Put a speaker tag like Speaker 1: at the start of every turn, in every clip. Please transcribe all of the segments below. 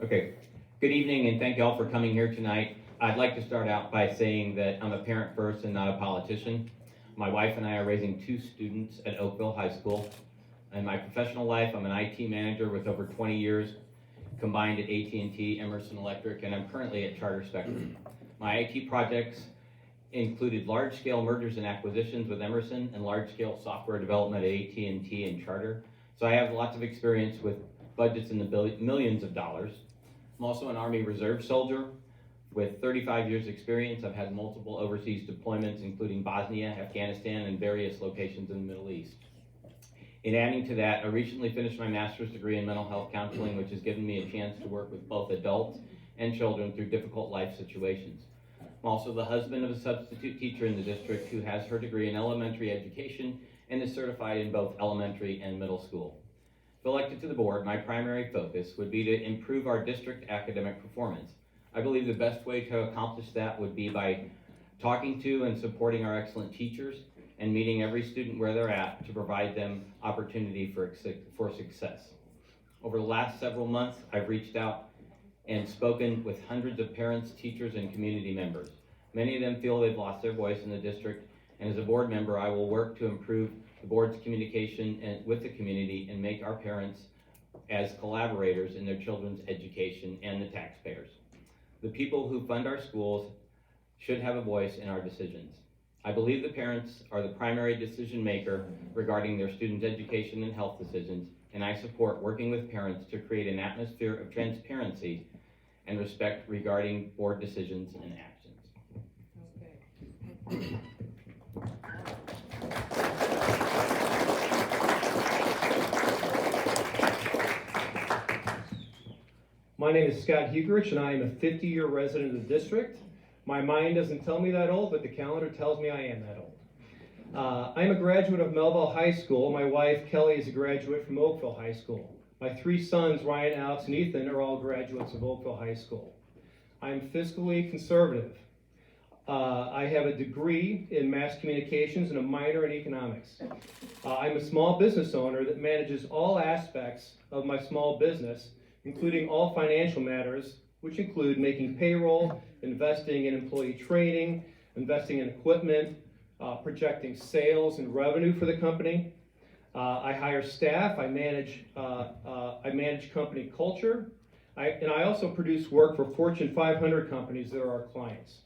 Speaker 1: Okay, good evening and thank you all for coming here tonight. I'd like to start out by saying that I'm a parent first and not a politician. My wife and I are raising 2 students at Oakville High School. In my professional life, I'm an IT manager with over 20 years combined at AT&T, Emerson Electric, and I'm currently at Charter Spectrum. My IT projects included large-scale mergers and acquisitions with Emerson and large-scale software development at AT&T and Charter. So I have lots of experience with budgets in the millions of dollars. I'm also an Army Reserve soldier with 35 years experience. I've had multiple overseas deployments, including Bosnia, Afghanistan, and various locations in the Middle East. In adding to that, I recently finished my master's degree in mental health counseling, which has given me a chance to work with both adults and children through difficult life situations. I'm also the husband of a substitute teacher in the district who has her degree in elementary education and is certified in both elementary and middle school. If elected to the board, my primary focus would be to improve our district academic performance. I believe the best way to accomplish that would be by talking to and supporting our excellent teachers and meeting every student where they're at to provide them opportunity for success. Over the last several months, I've reached out and spoken with hundreds of parents, teachers, and community members. Many of them feel they've lost their voice in the district, and as a board member, I will work to improve the board's communication with the community and make our parents as collaborators in their children's education and the taxpayers. The people who fund our schools should have a voice in our decisions. I believe the parents are the primary decision maker regarding their students' education and health decisions, and I support working with parents to create an atmosphere of transparency and respect regarding board decisions and actions.
Speaker 2: Okay.
Speaker 3: My name is Scott Huegerich, and I am a 50-year resident of the district. My mind doesn't tell me that old, but the calendar tells me I am that old. I'm a graduate of Mehlville High School. My wife, Kelly, is a graduate from Oakville High School. My 3 sons, Ryan, Alex, and Ethan, are all graduates of Oakville High School. I'm fiscally conservative. I have a degree in mass communications and a minor in economics. I'm a small business owner that manages all aspects of my small business, including all financial matters, which include making payroll, investing in employee training, investing in equipment, projecting sales and revenue for the company. I hire staff, I manage company culture, and I also produce work for Fortune 500 companies that are our clients.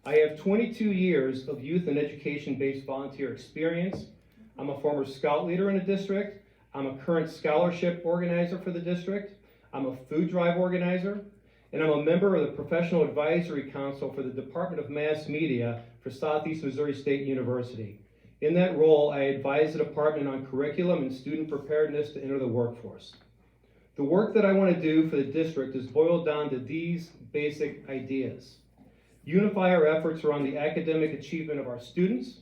Speaker 3: I have 22 years of youth and education-based volunteer experience. I'm a former scout leader in the district. I'm a current scholarship organizer for the district. I'm a food drive organizer, and I'm a member of the Professional Advisory Council for the Department of Mass Media for Southeast Missouri State University. In that role, I advise the department on curriculum and student preparedness to enter the workforce. The work that I want to do for the district is boiled down to these basic ideas. Unify our efforts around the academic achievement of our students,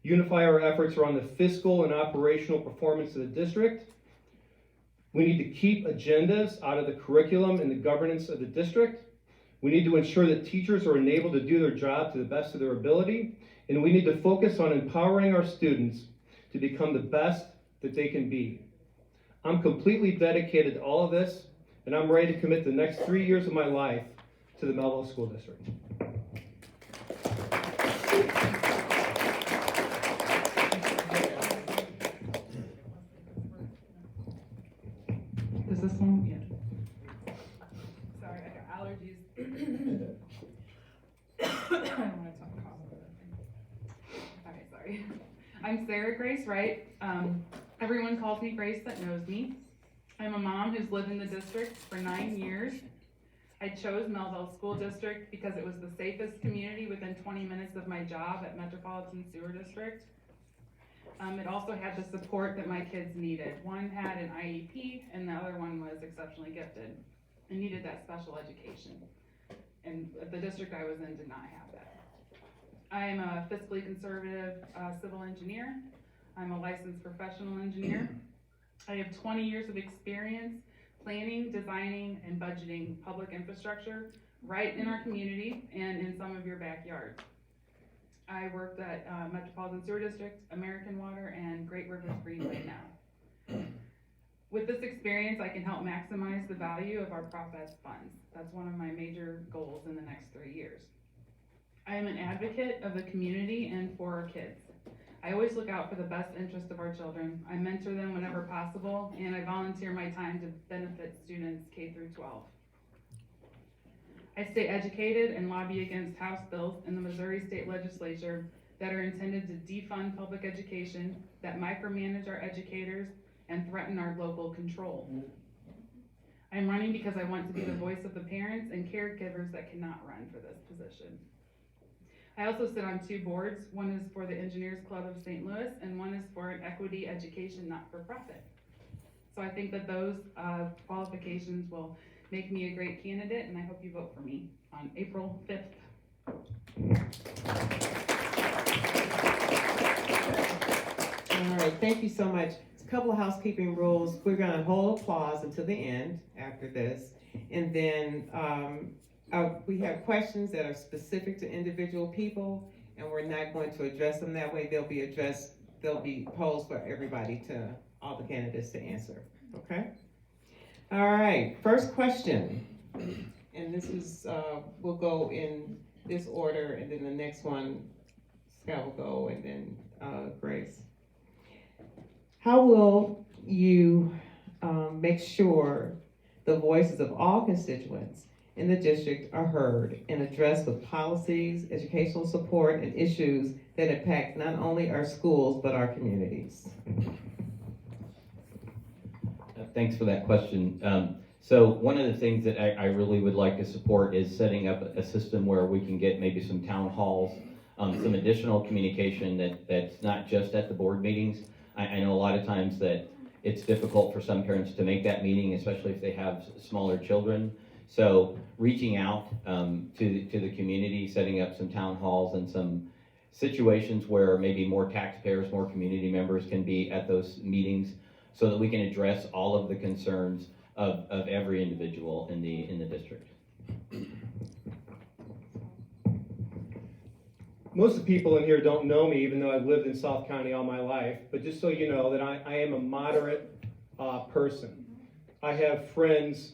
Speaker 3: unify our efforts around the fiscal and operational performance of the district. We need to keep agendas out of the curriculum and the governance of the district. We need to ensure that teachers are enabled to do their job to the best of their ability. And we need to focus on empowering our students to become the best that they can be. I'm completely dedicated to all of this, and I'm ready to commit the next 3 years of my life to the Mehlville School District.
Speaker 2: Is this one? Yeah. Sorry, I got allergies. I don't want to talk about it. Okay, sorry. I'm Sarah Grace Wright. Everyone calls me Grace that knows me. I'm a mom who's lived in the district for 9 years. I chose Mehlville School District because it was the safest community within 20 minutes of my job at Metropolitan Sewer District. It also had the support that my kids needed. One had an IEP and the other one was exceptionally gifted and needed that special education. And the district I was in did not have that. I am a fiscally conservative civil engineer. I'm a licensed professional engineer. I have 20 years of experience planning, designing, and budgeting public infrastructure right in our community and in some of your backyards. I worked at Metropolitan Sewer District, American Water, and Great Rivers Greenway now. With this experience, I can help maximize the value of our Prop S funds. That's one of my major goals in the next 3 years. I am an advocate of the community and for our kids. I always look out for the best interest of our children. I mentor them whenever possible, and I volunteer my time to benefit students K through 12. I stay educated and lobby against House bills in the Missouri State Legislature that are intended to defund public education, that micromanage our educators, and threaten our local control. I'm running because I want to be the voice of the parents and caregivers that cannot run for this position. I also sit on 2 boards. One is for the Engineers Club of St. Louis, and one is for an equity education not-for-profit. So I think that those qualifications will make me a great candidate, and I hope you vote for me on April 5th.
Speaker 4: All right, thank you so much. A couple of housekeeping rules. We're going to hold applause until the end after this. And then we have questions that are specific to individual people, and we're not going to address them that way. They'll be posed for everybody, all the candidates to answer, okay? All right, first question. And this is, we'll go in this order, and then the next one, Scott will go, and then Grace. How will you make sure the voices of all constituents in the district are heard and addressed with policies, educational support, and issues that impact not only our schools, but our communities?
Speaker 1: Thanks for that question. So one of the things that I really would like to support is setting up a system where we can get maybe some town halls, some additional communication that's not just at the board meetings. I know a lot of times that it's difficult for some parents to make that meeting, especially if they have smaller children. So reaching out to the community, setting up some town halls and some situations where maybe more taxpayers, more community members can be at those meetings, so that we can address all of the concerns of every individual in the district.
Speaker 3: Most of the people in here don't know me, even though I've lived in South County all my life, but just so you know that I am a moderate person. I have friends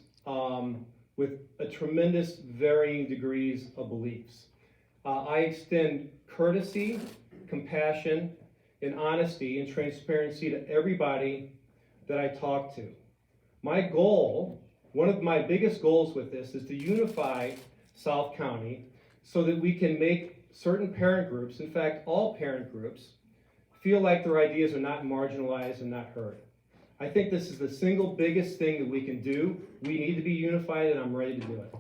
Speaker 3: with a tremendous varying degrees of beliefs. I extend courtesy, compassion, and honesty and transparency to everybody that I talk to. My goal, one of my biggest goals with this, is to unify South County so that we can make certain parent groups, in fact all parent groups, feel like their ideas are not marginalized and not heard. I think this is the single biggest thing that we can do. We need to be unified, and I'm ready to do it.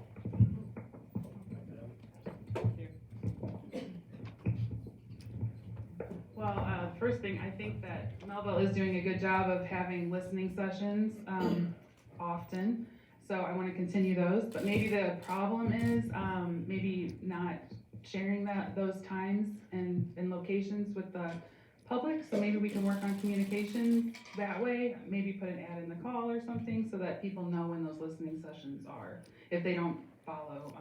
Speaker 2: Well, first thing, I think that Mehlville is doing a good job of having listening sessions often, so I want to continue those. But maybe the problem is maybe not sharing those times and locations with the public, so maybe we can work on communication that way, maybe put an ad in the call or something so that people know when those listening sessions are, if they don't follow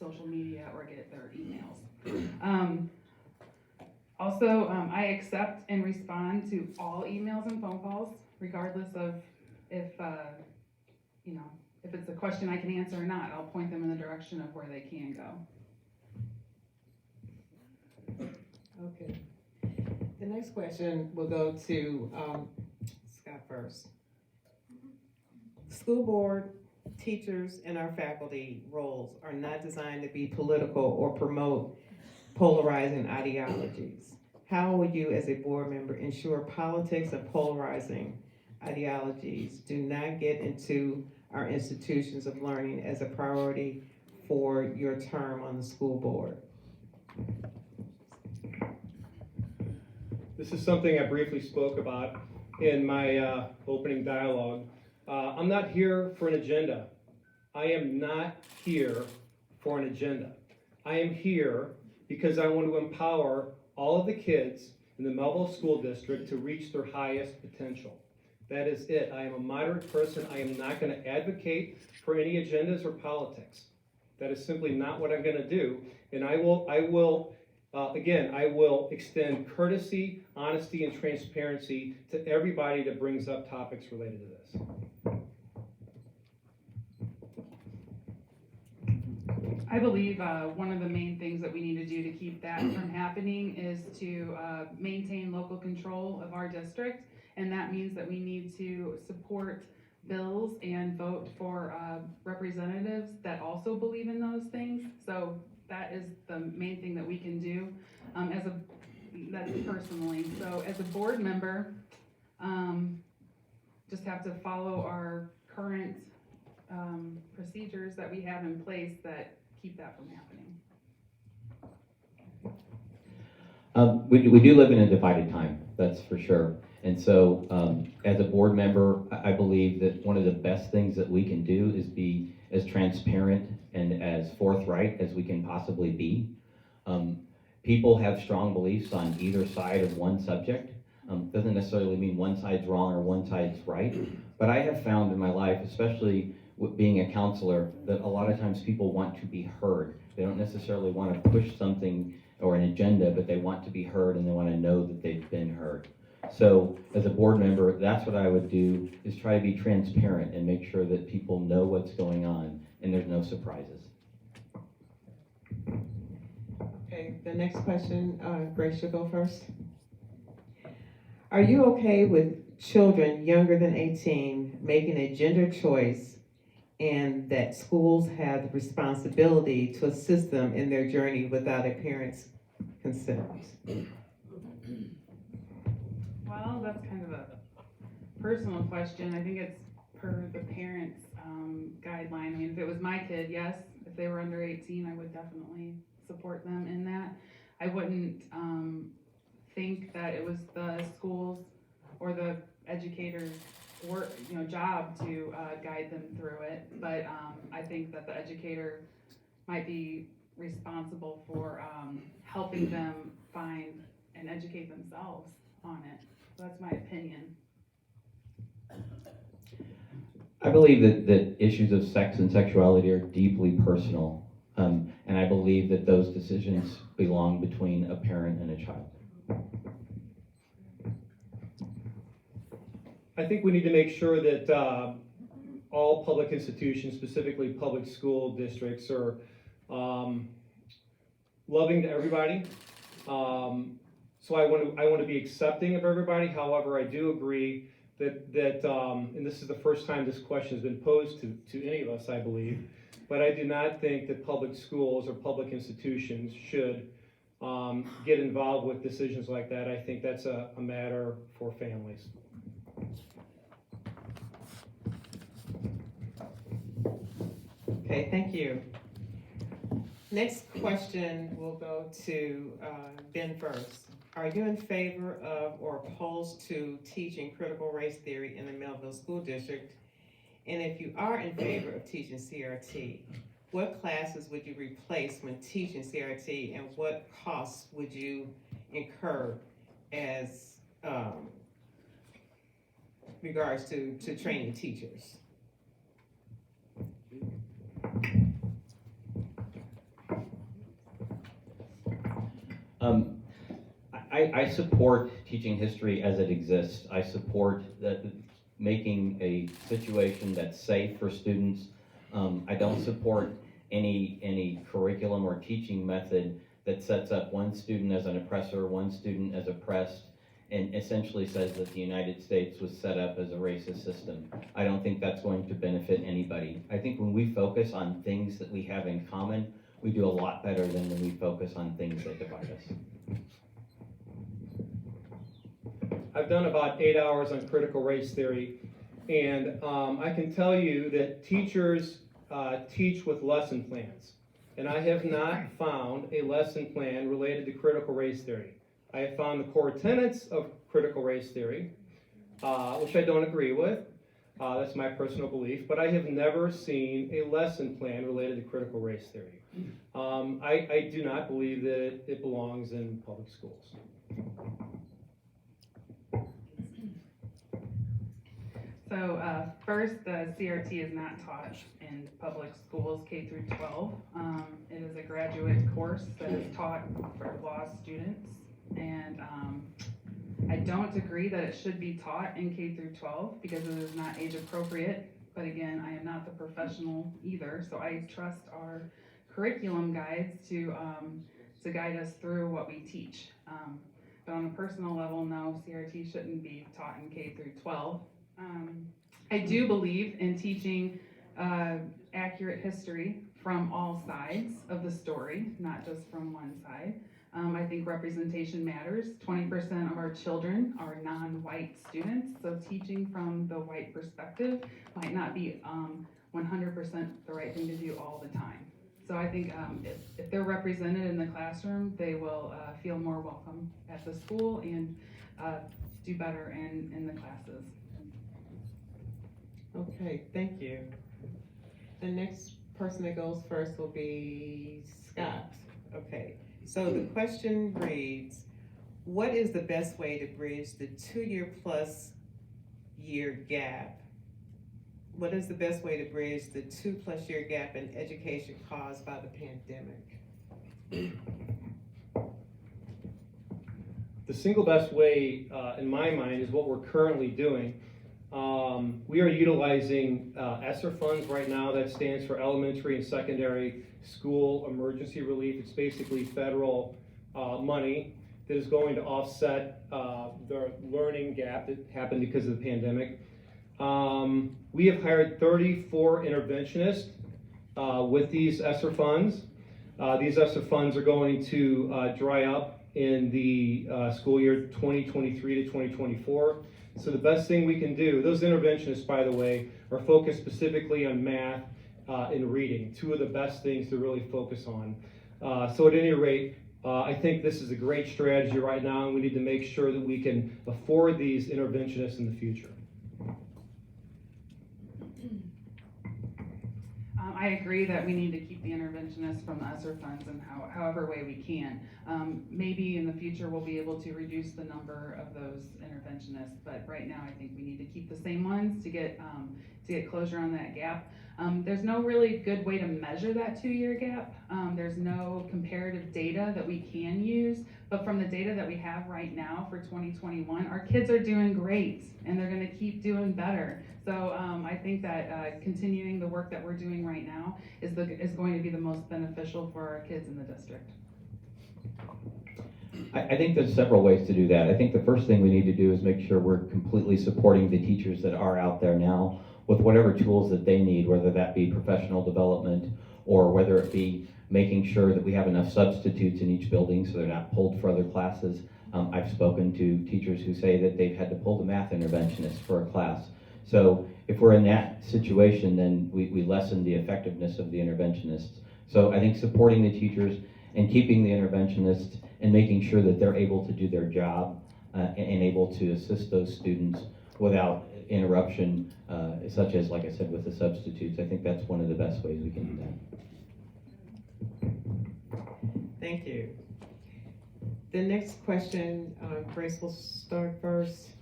Speaker 2: social media or get their emails. Also, I accept and respond to all emails and phone calls, regardless of if it's a question I can answer or not. I'll point them in the direction of where they can go.
Speaker 4: Okay. The next question will go to Scott first. School board, teachers, and our faculty roles are not designed to be political or promote polarizing ideologies. How will you, as a board member, ensure politics and polarizing ideologies do not get into our institutions of learning as a priority for your term on the school board?
Speaker 3: This is something I briefly spoke about in my opening dialogue. I'm not here for an agenda. I am not here for an agenda. I am here because I want to empower all of the kids in the Mehlville School District to reach their highest potential. That is it. I am a moderate person. I am not going to advocate for any agendas or politics. That is simply not what I'm going to do. And I will again, I will extend courtesy, honesty, and transparency to everybody that brings up topics related to this.
Speaker 2: I believe one of the main things that we need to do to keep that from happening is to maintain local control of our district, and that means that we need to support bills and vote for representatives that also believe in those things. So that is the main thing that we can do that's personally. So as a board member, just have to follow our current procedures that we have in place that keep that from happening.
Speaker 1: We do live in a divided time, that's for sure. And so as a board member, I believe that one of the best things that we can do is be as transparent and as forthright as we can possibly be. People have strong beliefs on either side of one subject. Doesn't necessarily mean one side's wrong or one side's right. But I have found in my life, especially with being a counselor, that a lot of times people want to be heard. They don't necessarily want to push something or an agenda, but they want to be heard and they want to know that they've been heard. So as a board member, that's what I would do, is try to be transparent and make sure that people know what's going on and there's no surprises.
Speaker 4: Okay, the next question, Grace, you'll go first. Are you okay with children younger than 18 making a gender choice and that schools have the responsibility to assist them in their journey without a parent's consent?
Speaker 2: Well, that's kind of a personal question. I think it's per the parent's guideline. I mean, if it was my kid, yes. If they were under 18, I would definitely support them in that. I wouldn't think that it was the schools or the educators' work, job to guide them through it. But I think that the educator might be responsible for helping them find and educate themselves on it. So that's my opinion.
Speaker 1: I believe that issues of sex and sexuality are deeply personal, and I believe that those decisions belong between a parent and a child.
Speaker 3: I think we need to make sure that all public institutions, specifically public school districts, are loving to everybody. So I want to be accepting of everybody. However, I do agree that and this is the first time this question has been posed to any of us, I believe, but I do not think that public schools or public institutions should get involved with decisions like that. I think that's a matter for families.
Speaker 4: Okay, thank you. Next question will go to Ben first. Are you in favor of or opposed to teaching critical race theory in the Mehlville School District? And if you are in favor of teaching CRT, what classes would you replace when teaching CRT, and what costs would you incur as regards to training teachers?
Speaker 1: I support teaching history as it exists. I support that making a situation that's safe for students. I don't support any curriculum or teaching method that sets up one student as an oppressor, one student as oppressed, and essentially says that the United States was set up as a racist system. I don't think that's going to benefit anybody. I think when we focus on things that we have in common, we do a lot better than when we focus on things that divide us.
Speaker 3: I've done about 8 hours on critical race theory, and I can tell you that teachers teach with lesson plans, and I have not found a lesson plan related to critical race theory. I have found the core tenets of critical race theory, which I don't agree with. That's my personal belief, but I have never seen a lesson plan related to critical race theory. I do not believe that it belongs in public schools.
Speaker 2: So first, the CRT is not taught in public schools K through 12. It is a graduate course that is taught for law students, and I don't agree that it should be taught in K through 12 because it is not age appropriate. But again, I am not the professional either, so I trust our curriculum guides to guide us through what we teach. But on a personal level, no, CRT shouldn't be taught in K through 12. I do believe in teaching accurate history from all sides of the story, not just from one side. I think representation matters. 20% of our children are non-white students, so teaching from the white perspective might not be 100% the right thing to do all the time. So I think if they're represented in the classroom, they will feel more welcome at the school and do better in the classes.
Speaker 4: Okay, thank you. The next person that goes first will be Scott. Okay, so the question reads, what is the best way to bridge the 2-year plus year gap? What is the best way to bridge the 2+ year gap in education caused by the pandemic?
Speaker 3: The single best way, in my mind, is what we're currently doing. We are utilizing ESSER funds right now. That stands for Elementary and Secondary School Emergency Relief. It's basically federal money that is going to offset the learning gap that happened because of the pandemic. We have hired 34 interventionists with these ESSER funds. These ESSER funds are going to dry up in the school year 2023 to 2024. So the best thing we can do, those interventionists, by the way, are focused specifically on math and reading, two of the best things to really focus on. So at any rate, I think this is a great strategy right now, and we need to make sure that we can afford these interventionists in the future.
Speaker 2: I agree that we need to keep the interventionists from the ESSER funds in however way we can. Maybe in the future we'll be able to reduce the number of those interventionists, but right now I think we need to keep the same ones to get closure on that gap. There's no really good way to measure that 2-year gap. There's no comparative data that we can use, but from the data that we have right now for 2021, our kids are doing great and they're going to keep doing better. So I think that continuing the work that we're doing right now is going to be the most beneficial for our kids in the district.
Speaker 1: I think there's several ways to do that. I think the first thing we need to do is make sure we're completely supporting the teachers that are out there now with whatever tools that they need, whether that be professional development or whether it be making sure that we have enough substitutes in each building so they're not pulled for other classes. I've spoken to teachers who say that they've had to pull the math interventionist for a class. So if we're in that situation, then we lessen the effectiveness of the interventionists. So I think supporting the teachers and keeping the interventionists and making sure that they're able to do their job and able to assist those students without interruption, such as, like I said, with the substitutes. I think that's one of the best ways we can do that.
Speaker 4: Thank you. The next question, Grace will start first.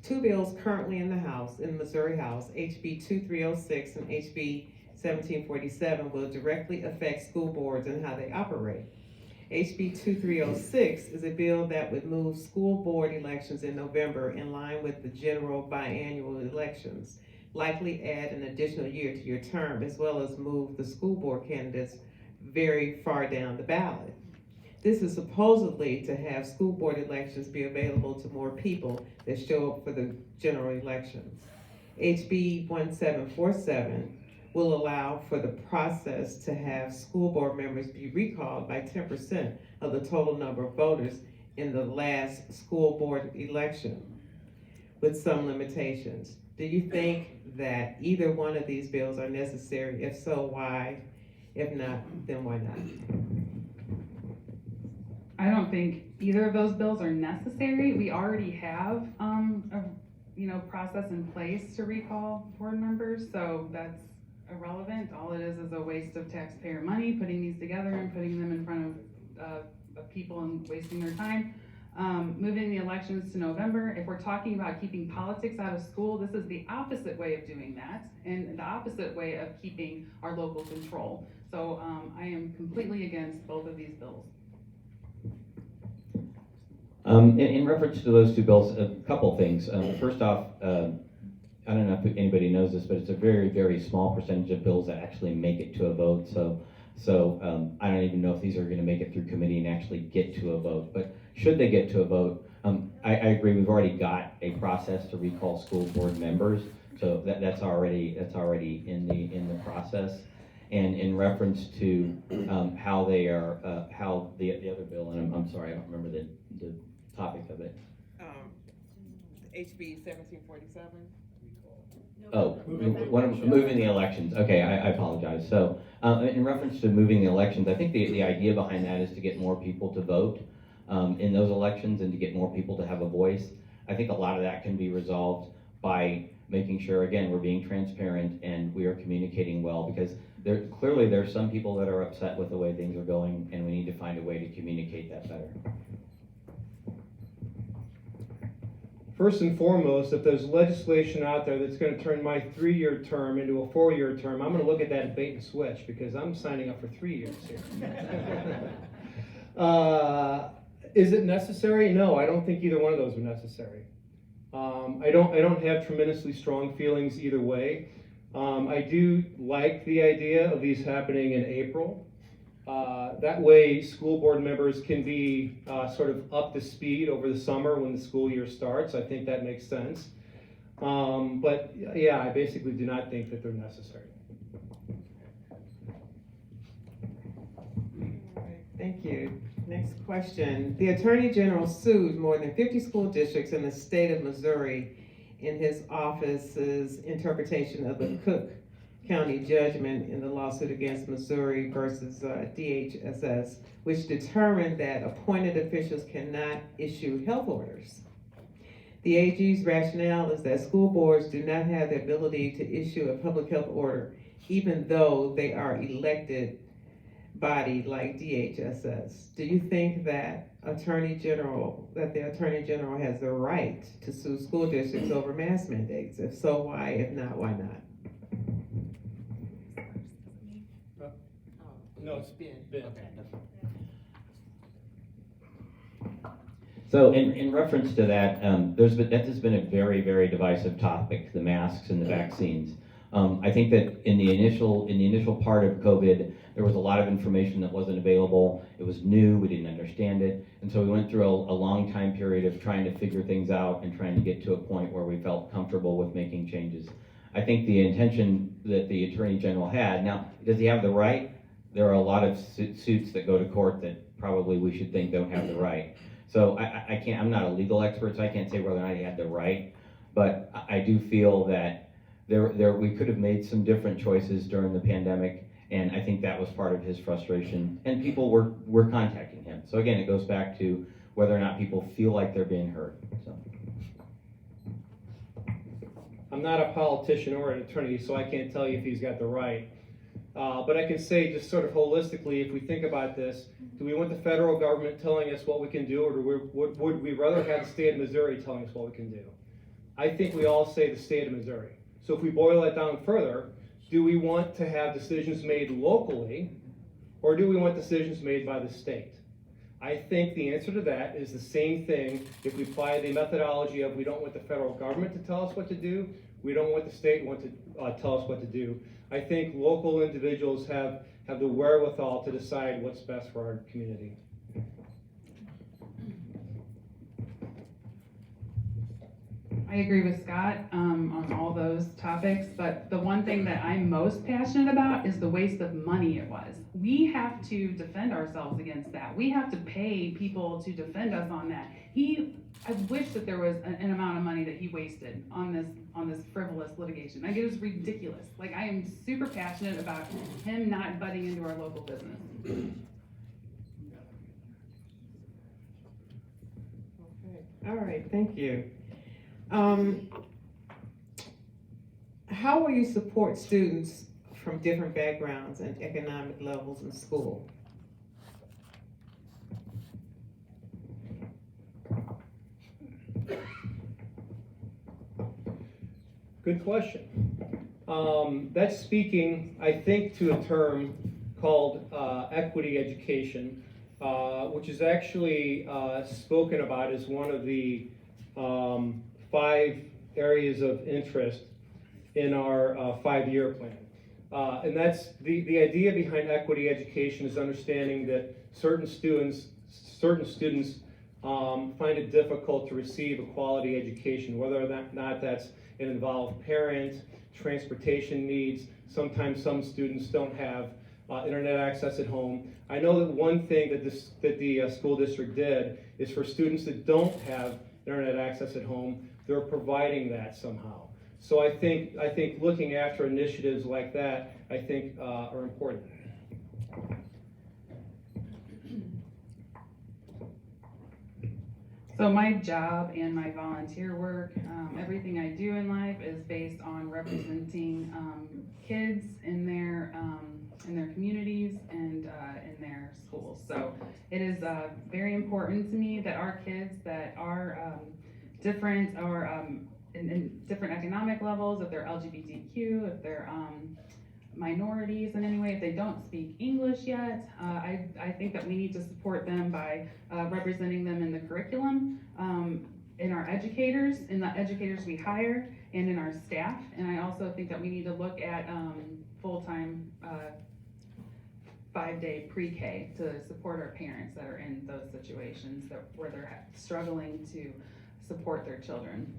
Speaker 4: 2 bills currently in the House, in Missouri House, HB 2306 and HB 1747, will directly affect school boards and how they operate. HB 2306 is a bill that would move school board elections in November in line with the general biannual elections, likely add an additional year to your term, as well as move the school board candidates very far down the ballot. This is supposedly to have school board elections be available to more people that show up for the general elections. HB 1747 will allow for the process to have school board members be recalled by 10% of the total number of voters in the last school board election, with some limitations. Do you think that either one of these bills are necessary? If so, why? If not, then why not?
Speaker 2: I don't think either of those bills are necessary. We already have a process in place to recall board members, so that's irrelevant. All it is a waste of taxpayer money, putting these together and putting them in front of people and wasting their time. Moving the elections to November, if we're talking about keeping politics out of school, this is the opposite way of doing that, and the opposite way of keeping our local control. So I am completely against both of these bills.
Speaker 1: In reference to those two bills, a couple things. First off, I don't know if anybody knows this, but it's a very, very small percentage of bills that actually make it to a vote. So I don't even know if these are going to make it through committee and actually get to a vote. But should they get to a vote, I agree. We've already got a process to recall school board members, so that's already in the process. And in reference to how they are, how the other bill, and I'm sorry, I don't remember the topic of it.
Speaker 4: HB 1747.
Speaker 1: Oh, moving the elections. Okay, I apologize. So, in reference to moving the elections, I think the idea behind that is to get more people to vote in those elections and to get more people to have a voice. I think a lot of that can be resolved by making sure, again, we're being transparent and we are communicating well, because clearly there's some people that are upset with the way things are going, and we need to find a way to communicate that better.
Speaker 3: First and foremost, if there's legislation out there that's going to turn my 3-year term into a 4-year term, I'm going to look at that and bait and switch, because I'm signing up for 3 years here. Is it necessary? No, I don't think either one of those are necessary. I don't have tremendously strong feelings either way. I do like the idea of these happening in April. That way school board members can be sort of up to speed over the summer when the school year starts. I think that makes sense. But yeah, I basically do not think that they're necessary.
Speaker 4: All right, thank you. Next question. The Attorney General sued more than 50 school districts in the state of Missouri in his office's interpretation of the Cook County judgment in the lawsuit against Missouri versus DHSS, which determined that appointed officials cannot issue health orders. The AG's rationale is that school boards do not have the ability to issue a public health order, even though they are elected body like DHSS. Do you think that the Attorney General has the right to sue school districts over mask mandates? If so, why? If not, why not?
Speaker 3: No, it's Ben.
Speaker 1: So in reference to that, that has been a very, very divisive topic, the masks and the vaccines. I think that in the initial part of COVID, there was a lot of information that wasn't available. It was new, we didn't understand it, and so we went through a long time period of trying to figure things out and trying to get to a point where we felt comfortable with making changes. I think the intention that the Attorney General had, now, does he have the right? There are a lot of suits that go to court that probably we should think don't have the right. So I'm not a legal expert, so I can't say whether or not he had the right, but I do feel that we could have made some different choices during the pandemic, and I think that was part of his frustration, and people were contacting him. So again, it goes back to whether or not people feel like they're being heard. So.
Speaker 3: I'm not a politician or an attorney, so I can't tell you if he's got the right. But I can say, just sort of holistically, if we think about this, do we want the federal government telling us what we can do, or would we rather have the state of Missouri telling us what we can do? I think we all say the state of Missouri. So if we boil that down further, do we want to have decisions made locally, or do we want decisions made by the state? I think the answer to that is the same thing if we apply the methodology of we don't want the federal government to tell us what to do, we don't want the state to tell us what to do. I think local individuals have the wherewithal to decide what's best for our community.
Speaker 2: I agree with Scott on all those topics, but the one thing that I'm most passionate about is the waste of money it was. We have to defend ourselves against that. We have to pay people to defend us on that. I wish that there was an amount of money that he wasted on this frivolous litigation. Like, it was ridiculous. Like, I am super passionate about him not butting into our local business.
Speaker 4: Okay. All right, thank you. How will you support students from different backgrounds and economic levels in school?
Speaker 3: Good question. That's speaking, I think, to a term called equity education, which is actually spoken about as one of the 5 areas of interest in our 5-year plan. And that's the idea behind equity education is understanding that certain students find it difficult to receive a quality education, whether or not that's an involved parent, transportation needs. Sometimes some students don't have internet access at home. I know that one thing that the school district did is for students that don't have internet access at home, they're providing that somehow. So I think looking after initiatives like that, I think are important.
Speaker 2: So my job and my volunteer work, everything I do in life is based on representing kids in their communities and in their schools. So it is very important to me that our kids that are different or in different economic levels, if they're LGBTQ, if they're minorities in any way, if they don't speak English yet, I think that we need to support them by representing them in the curriculum, in our educators, in the educators we hire, and in our staff. And I also think that we need to look at full-time 5-day pre-K to support our parents that are in those situations where they're struggling to support their children.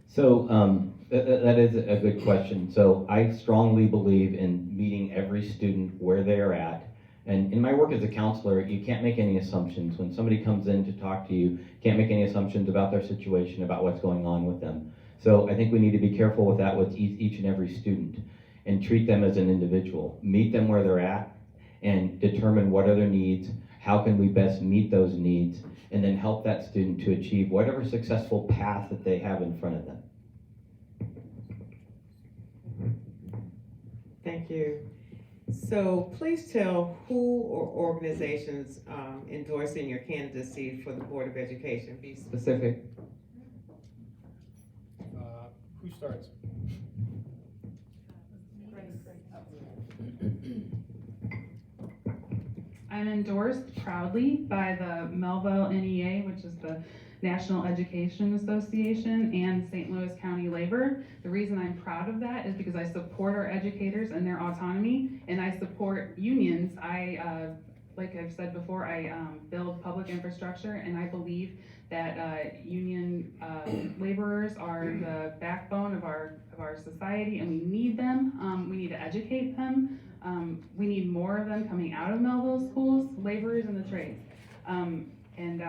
Speaker 1: So that is a good question. So I strongly believe in meeting every student where they're at. And in my work as a counselor, you can't make any assumptions. When somebody comes in to talk to you, you can't make any assumptions about their situation, about what's going on with them. So I think we need to be careful with that with each and every student and treat them as an individual. Meet them where they're at and determine what are their needs, how can we best meet those needs, and then help that student to achieve whatever successful path that they have in front of them.
Speaker 4: Thank you. So please tell who or organizations endorsing your candidacy for the Board of Education. Be specific.
Speaker 3: Who starts?
Speaker 2: I'm endorsed proudly by the Mehlville NEA, which is the National Education Association, and St. Louis County Labor. The reason I'm proud of that is because I support our educators and their autonomy, and I support unions. Like I've said before, I build public infrastructure, and I believe that union laborers are the backbone of our society, and we need them. We need to educate them. We need more of them coming out of Mehlville schools, laborers in the trades. And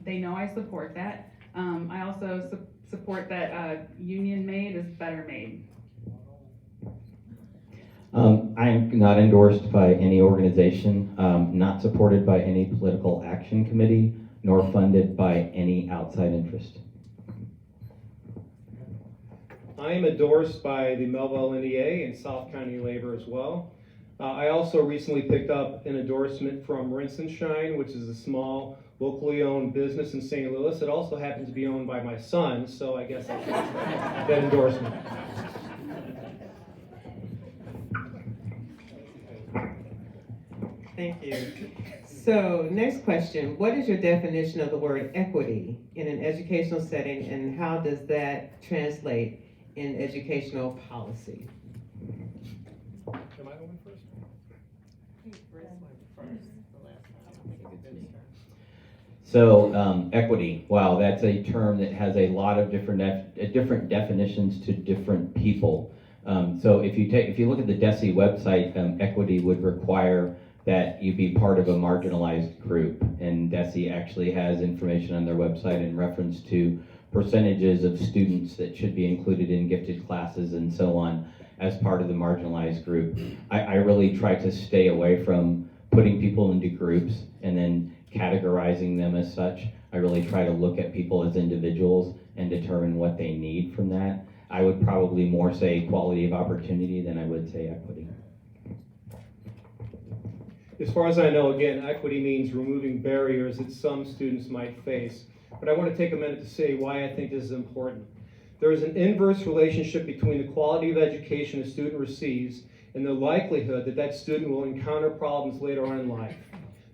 Speaker 2: they know I support that. I also support that union made is better made.
Speaker 1: I'm not endorsed by any organization, not supported by any political action committee, nor funded by any outside interest.
Speaker 3: I am endorsed by the Mehlville NEA and South County Labor as well. I also recently picked up an endorsement from Rinse and Shine, which is a small locally owned business in St. Louis. It also happens to be owned by my son, so I guess I'll take that endorsement.
Speaker 4: Thank you. So next question, what is your definition of the word equity in an educational setting, and how does that translate in educational policy?
Speaker 3: Am I going first?
Speaker 1: So equity, wow, that's a term that has a lot of different definitions to different people. So if you look at the DESE website, equity would require that you be part of a marginalized group, and DESE actually has information on their website in reference to percentages of students that should be included in gifted classes and so on as part of the marginalized group. I really try to stay away from putting people into groups and then categorizing them as such. I really try to look at people as individuals and determine what they need from that. I would probably more say quality of opportunity than I would say equity.
Speaker 3: As far as I know, again, equity means removing barriers that some students might face. But I want to take a minute to say why I think this is important. There is an inverse relationship between the quality of education a student receives and the likelihood that that student will encounter problems later on in life.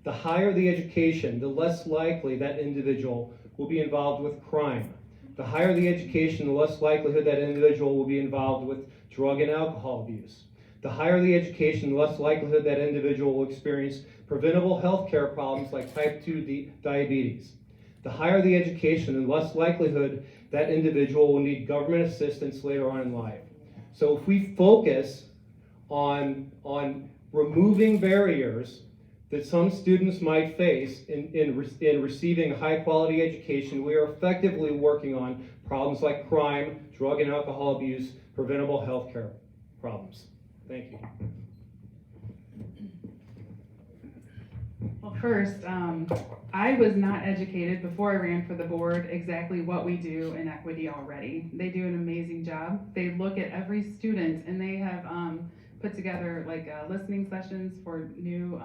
Speaker 3: The higher the education, the less likely that individual will be involved with crime. The higher the education, the less likelihood that individual will be involved with drug and alcohol abuse. The higher the education, the less likelihood that individual will experience preventable health care problems like type 2 diabetes. The higher the education, the less likelihood that individual will need government assistance later on in life. So if we focus on removing barriers that some students might face in receiving a high quality education, we are effectively working on problems like crime, drug and alcohol abuse, preventable health care problems. Thank you.
Speaker 2: Well, first, I was not educated before I ran for the board exactly what we do in equity already. They do an amazing job. They look at every student, and they have put together like listening sessions for new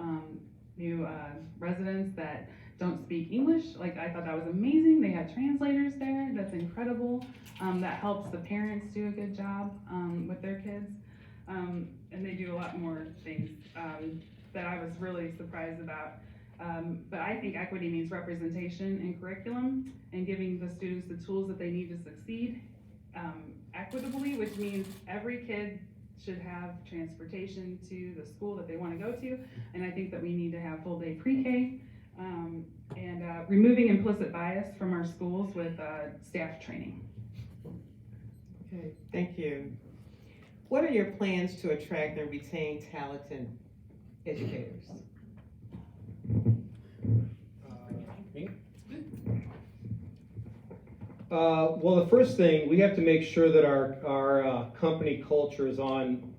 Speaker 2: residents that don't speak English. Like, I thought that was amazing. They had translators there. That's incredible. That helps the parents do a good job with their kids. And they do a lot more things that I was really surprised about. But I think equity means representation in curriculum and giving the students the tools that they need to succeed equitably, which means every kid should have transportation to the school that they want to go to. And I think that we need to have full day pre-K and removing implicit bias from our schools with staff training.
Speaker 4: Okay, thank you. What are your plans to attract and retain talented educators?
Speaker 3: Me? Well, the first thing, we have to make sure that our company culture is on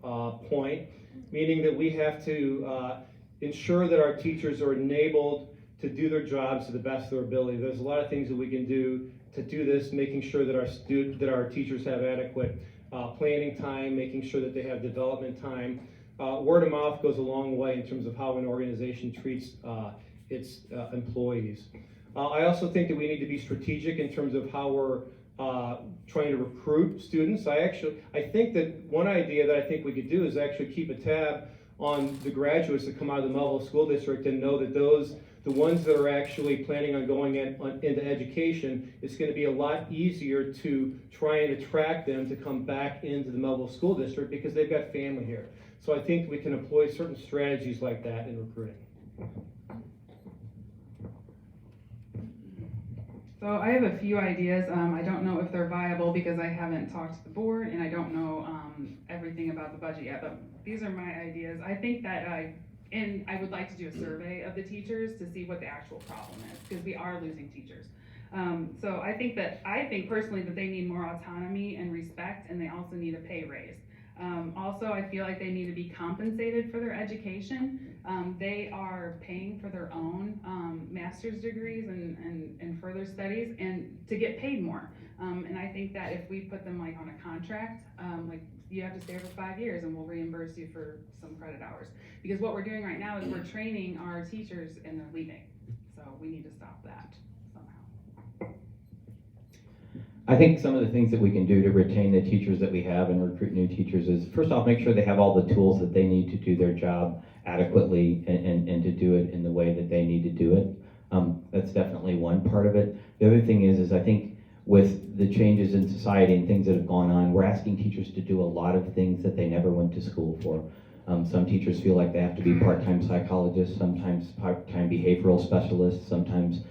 Speaker 3: point, meaning that we have to ensure that our teachers are enabled to do their jobs to the best of their ability. There's a lot of things that we can do to do this, making sure that our teachers have adequate planning time, making sure that they have development time. Word of mouth goes a long way in terms of how an organization treats its employees. I also think that we need to be strategic in terms of how we're trying to recruit students. I think that one idea that I think we could do is actually keep a tab on the graduates that come out of the Mehlville School District and know that the ones that are actually planning on going into education, it's going to be a lot easier to try and attract them to come back into the Mehlville School District because they've got family here. So I think we can employ certain strategies like that in recruiting.
Speaker 2: So I have a few ideas. I don't know if they're viable because I haven't talked to the board and I don't know everything about the budget yet, but these are my ideas. I think that I would like to do a survey of the teachers to see what the actual problem is, because we are losing teachers. So I think personally that they need more autonomy and respect, and they also need a pay raise. Also, I feel like they need to be compensated for their education. They are paying for their own master's degrees and further studies, and to get paid more. And I think that if we put them like on a contract, like you have to stay for 5 years and we'll reimburse you for some credit hours. Because what we're doing right now is we're training our teachers and they're leaving. So we need to stop that somehow.
Speaker 1: I think some of the things that we can do to retain the teachers that we have and recruit new teachers is, first off, make sure they have all the tools that they need to do their job adequately and to do it in the way that they need to do it. That's definitely one part of it. The other thing is I think with the changes in society and things that have gone on, we're asking teachers to do a lot of things that they never went to school for. Some teachers feel like they have to be part-time psychologists, sometimes part-time behavioral specialists, sometimes,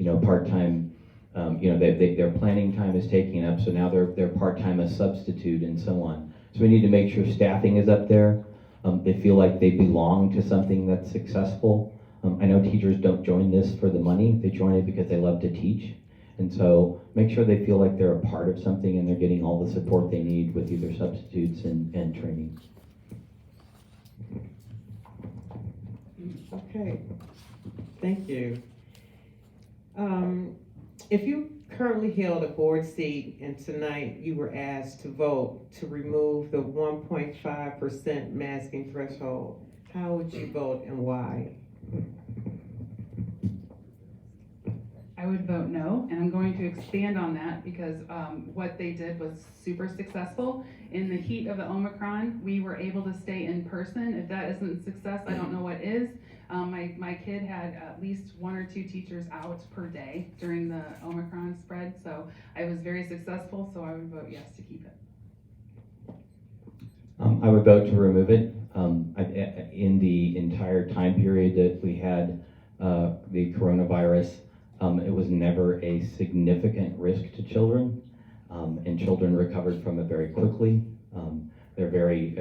Speaker 1: part-time, their planning time is taking up, so now they're part-time a substitute and so on. So we need to make sure staffing is up there. They feel like they belong to something that's successful. I know teachers don't join this for the money, they join it because they love to teach. And so make sure they feel like they're a part of something and they're getting all the support they need with either substitutes and training.
Speaker 4: Okay, thank you. If you currently held a board seat and tonight you were asked to vote to remove the 1.5% masking threshold, how would you vote and why?
Speaker 2: I I would vote no, and I'm going to expand on that because what they did was super successful. In the heat of the Omicron, we were able to stay in person. If that isn't success, I don't know what is. My kid had at least 1 or 2 teachers out per day during the Omicron spread, so I was very successful, so I would vote yes to keep it.
Speaker 1: I would vote to remove it. In the entire time period that we had the coronavirus, it was never a significant risk to children, and children recovered from it very quickly. They're very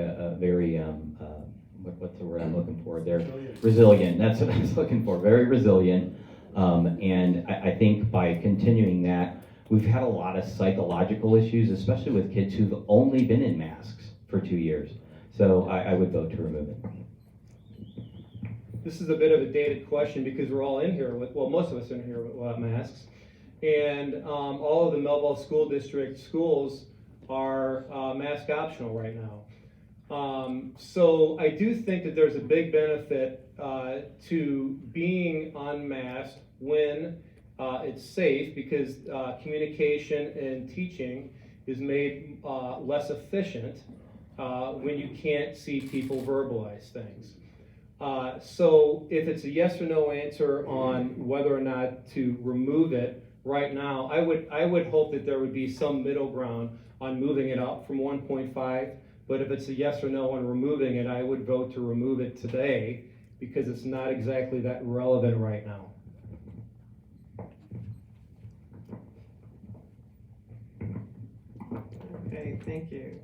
Speaker 1: what's the word I'm looking for? They're resilient. That's what I was looking for. Very resilient. And I think by continuing that, we've had a lot of psychological issues, especially with kids who've only been in masks for 2 years. So I would vote to remove it.
Speaker 3: This is a bit of a dated question because we're all in here with, well, most of us in here with masks. And all of the Mehlville School District schools are mask optional right now. So I do think that there's a big benefit to being unmasked when it's safe, because communication and teaching is made less efficient when you can't see people verbalize things. So if it's a yes or no answer on whether or not to remove it right now, I would hope that there would be some middle ground on moving it up from 1.5. But if it's a yes or no on removing it, I would vote to remove it today because it's not exactly that relevant right now.
Speaker 4: Okay, thank you.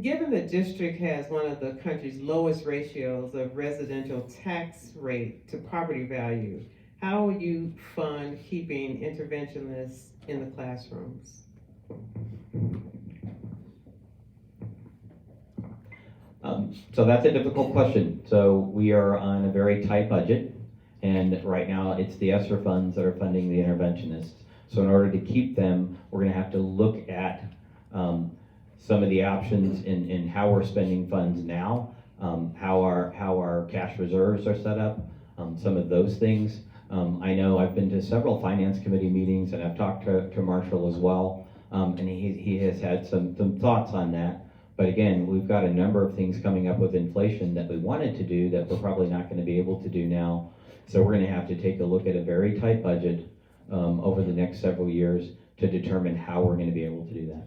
Speaker 4: Given the district has one of the country's lowest ratios of residential tax rate to property value, how will you fund keeping interventionists in the classrooms?
Speaker 1: So that's a difficult question. So we are on a very tight budget, and right now it's the ESSER funds that are funding the interventionists. So in order to keep them, we're going to have to look at some of the options in how we're spending funds now, how our cash reserves are set up, some of those things. I know I've been to several finance committee meetings, and I've talked to Marshall as well, and he has had some thoughts on that. But again, we've got a number of things coming up with inflation that we wanted to do that we're probably not going to be able to do now. So we're going to have to take a look at a very tight budget over the next several years to determine how we're going to be able to do that.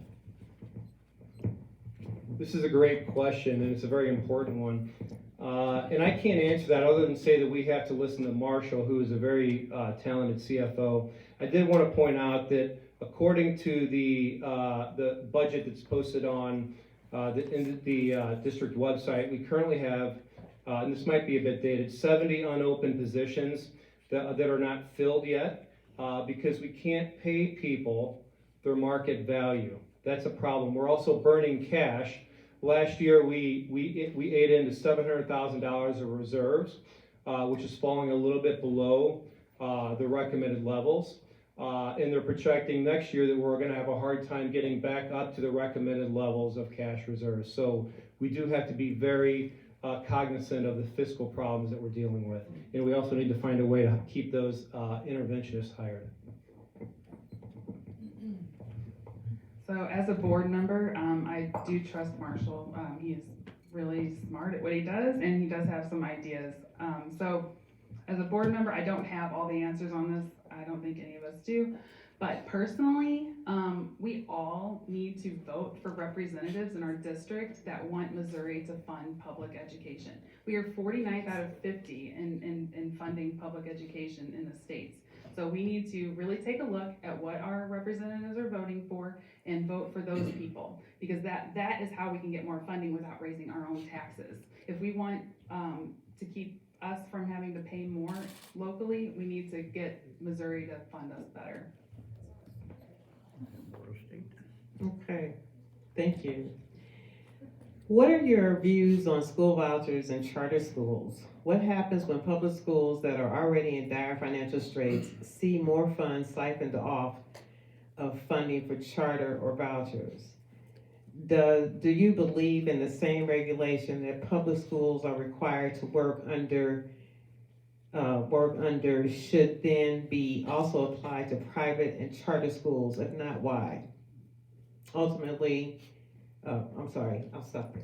Speaker 3: This is a great question, and it's a very important one. And I can't answer that other than say that we have to listen to Marshall, who is a very talented CFO. I did want to point out that according to the budget that's posted on the district website, we currently have, and this might be a bit dated, 70 unopened positions that are not filled yet because we can't pay people their market value. That's a problem. We're also burning cash. Last year we ate into $700,000 of reserves, which is falling a little bit below the recommended levels. And they're projecting next year that we're going to have a hard time getting back up to the recommended levels of cash reserves. So we do have to be very cognizant of the fiscal problems that we're dealing with. And we also need to find a way to keep those interventionists hired.
Speaker 2: So as a board member, I do trust Marshall. He's really smart at what he does, and he does have some ideas. So as a board member, I don't have all the answers on this. I don't think any of us do. But personally, we all need to vote for representatives in our district that want Missouri to fund public education. We are 49th out of 50 in funding public education in the states. So we need to really take a look at what our representatives are voting for and vote for those people, because that is how we can get more funding without raising our own taxes. If we want to keep us from having to pay more locally, we need to get Missouri to fund us better.
Speaker 4: Okay, thank you. What are your views on school vouchers and charter schools? What happens when public schools that are already in dire financial straits see more funds siphoned off of funding for charter or vouchers? Do you believe in the same regulation that public schools are required to work under work under should then be also applied to private and charter schools? If not, why? Ultimately, I'm sorry, I'll stop there.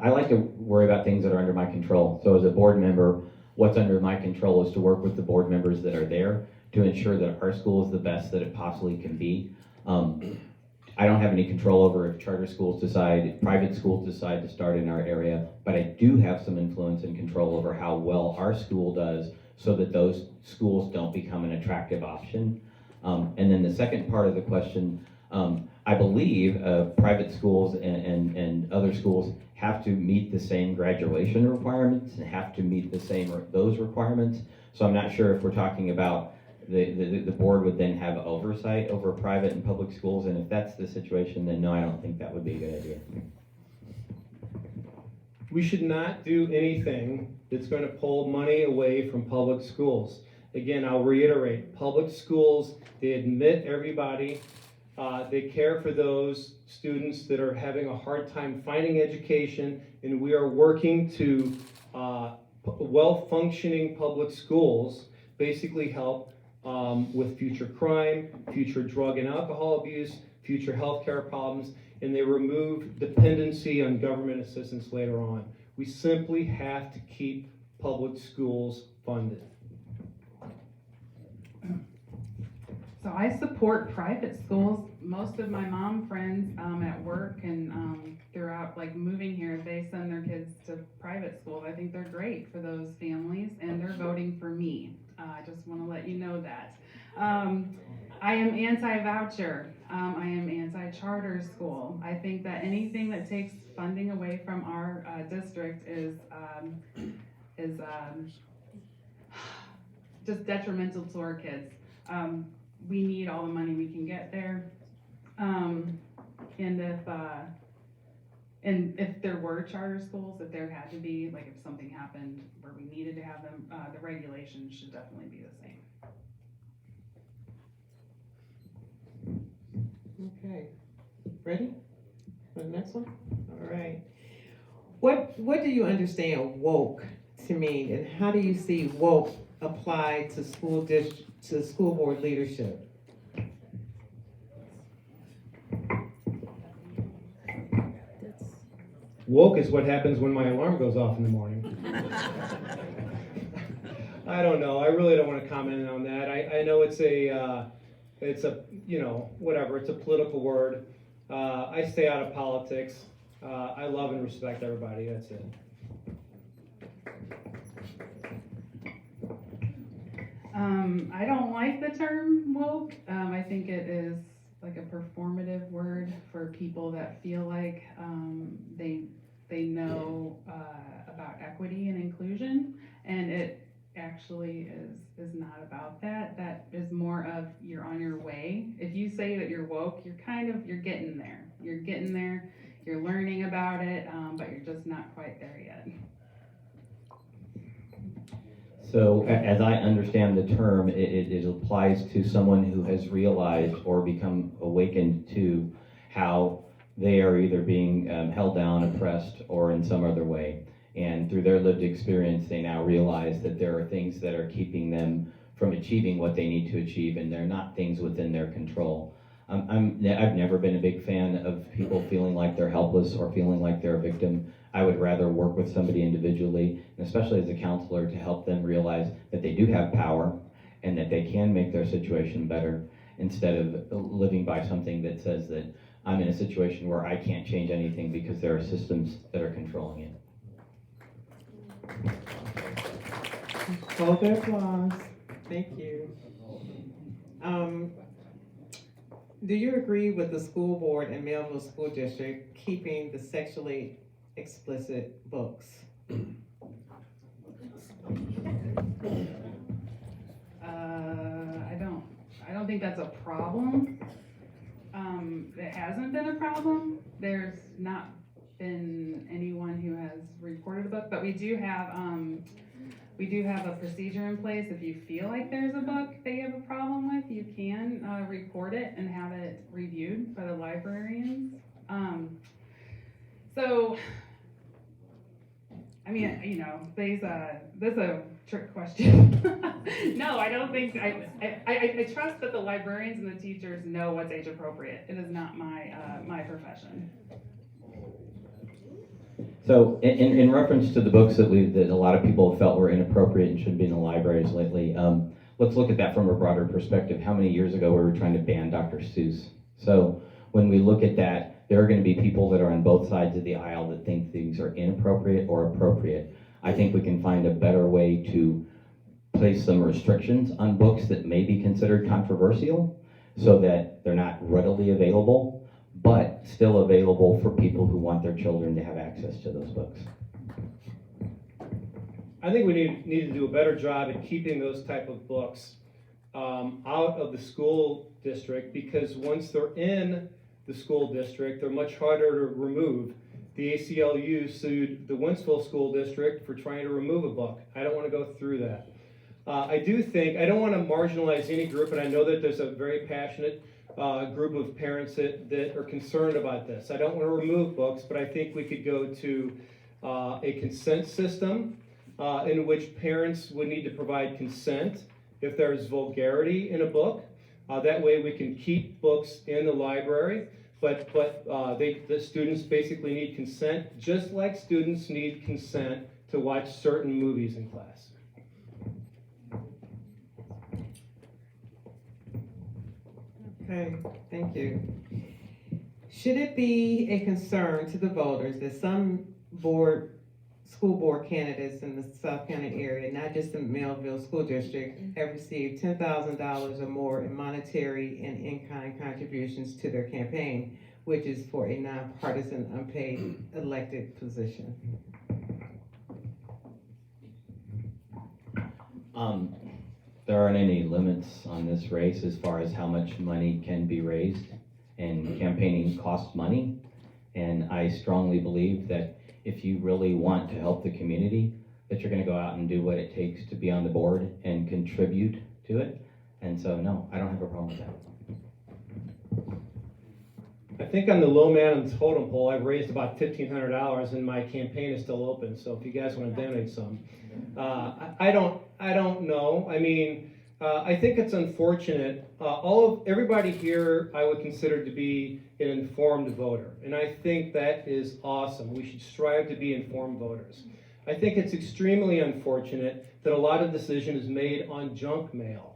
Speaker 1: I like to worry about things that are under my control. So as a board member, what's under my control is to work with the board members that are there to ensure that our school is the best that it possibly can be. I don't have any control over if charter schools decide, if private schools decide to start in our area, but I do have some influence and control over how well our school does so that those schools don't become an attractive option. And then the second part of the question, I believe private schools and other schools have to meet the same graduation requirements and have to meet the same those requirements. So I'm not sure if we're talking about the board would then have oversight over private and public schools, and if that's the situation, then no, I don't think that would be a good idea.
Speaker 3: We should not do anything that's going to pull money away from public schools. Again, I'll reiterate, public schools, they admit everybody. They care for those students that are having a hard time finding education, and we are working to well-functioning public schools basically help with future crime, future drug and alcohol abuse, future healthcare problems, and they remove dependency on government assistance later on. We simply have to keep public schools funded.
Speaker 2: So I support private schools. Most of my mom friends at work and throughout, like moving here, they send their kids to private schools. I think they're great for those families, and they're voting for me. I just want to let you know that. I am anti-voucher. I am anti-charter school. I think that anything that takes funding away from our district is just detrimental to our kids. We need all the money we can get there. And if there were charter schools, if there had to be, like if something happened where we needed to have them, the regulations should definitely be the same.
Speaker 4: Okay, ready for the next one? All right. What do you understand woke to mean, and how do you see woke applied to school board leadership?
Speaker 3: Woke is what happens when my alarm goes off in the morning. I don't know. I really don't want to comment on that. I know it's a you know, whatever. It's a political word. I stay out of politics. I love and respect everybody. That's it.
Speaker 2: I don't like the term woke. I think it is like a performative word for people that feel like they know about equity and inclusion, and it actually is not about that. That is more of you're on your way. If you say that you're woke, you're getting there. You're getting there. You're learning about it, but you're just not quite there yet.
Speaker 1: So as I understand the term, it applies to someone who has realized or become awakened to how they are either being held down, oppressed, or in some other way. And through their lived experience, they now realize that there are things that are keeping them from achieving what they need to achieve, and they're not things within their control. I've never been a big fan of people feeling like they're helpless or feeling like they're a victim. I would rather work with somebody individually, and especially as a counselor, to help them realize that they do have power and that they can make their situation better, instead of living by something that says that I'm in a situation where I can't change anything because there are systems that are controlling it.
Speaker 4: Hold the applause. Thank you. Do you agree with the school board and Mehlville School District keeping the sexually explicit books?
Speaker 2: I don't think that's a problem. It hasn't been a problem. There's not been anyone who has reported a book, but we do have a procedure in place. If you feel like there's a book that you have a problem with, you can report it and have it reviewed by the librarians. So, I mean, you know, that's a trick question. No, I don't think, I trust that the librarians and the teachers know what's age appropriate. It is not my profession.
Speaker 1: So in reference to the books that a lot of people felt were inappropriate and shouldn't be in the libraries lately, let's look at that from a broader perspective. How many years ago we were trying to ban Dr. Seuss? So when we look at that, there are going to be people that are on both sides of the aisle that think things are inappropriate or appropriate. I think we can find a better way to place some restrictions on books that may be considered controversial so that they're not readily available, but still available for people who want their children to have access to those books.
Speaker 3: I think we need to do a better job at keeping those type of books out of the school district, because once they're in the school district, they're much harder to remove. The ACLU sued the Wentzville School District for trying to remove a book. I don't want to go through that. I don't want to marginalize any group, and I know that there's a very passionate group of parents that are concerned about this. I don't want to remove books, but I think we could go to a consent system in which parents would need to provide consent if there's vulgarity in a book. That way we can keep books in the library, but the students basically need consent, just like students need consent to watch certain movies in class.
Speaker 4: Okay, thank you. Should it be a concern to the voters that some school board candidates in the South County area, not just the Mehlville School District, have received $10,000 or more in monetary and in-kind contributions to their campaign, which is for a nonpartisan, unpaid elected position?
Speaker 1: There aren't any limits on this race as far as how much money can be raised, and campaigning costs money. And I strongly believe that if you really want to help the community, that you're going to go out and do what it takes to be on the board and contribute to it. And so, no, I don't have a problem with that.
Speaker 3: I think I'm the low man on the totem pole. I've raised about $1,500, and my campaign is still open. So if you guys want to donate some, I don't know. I mean, I think it's unfortunate. Everybody here I would consider to be an informed voter, and I think that is awesome. We should strive to be informed voters. I think it's extremely unfortunate that a lot of decision is made on junk mail.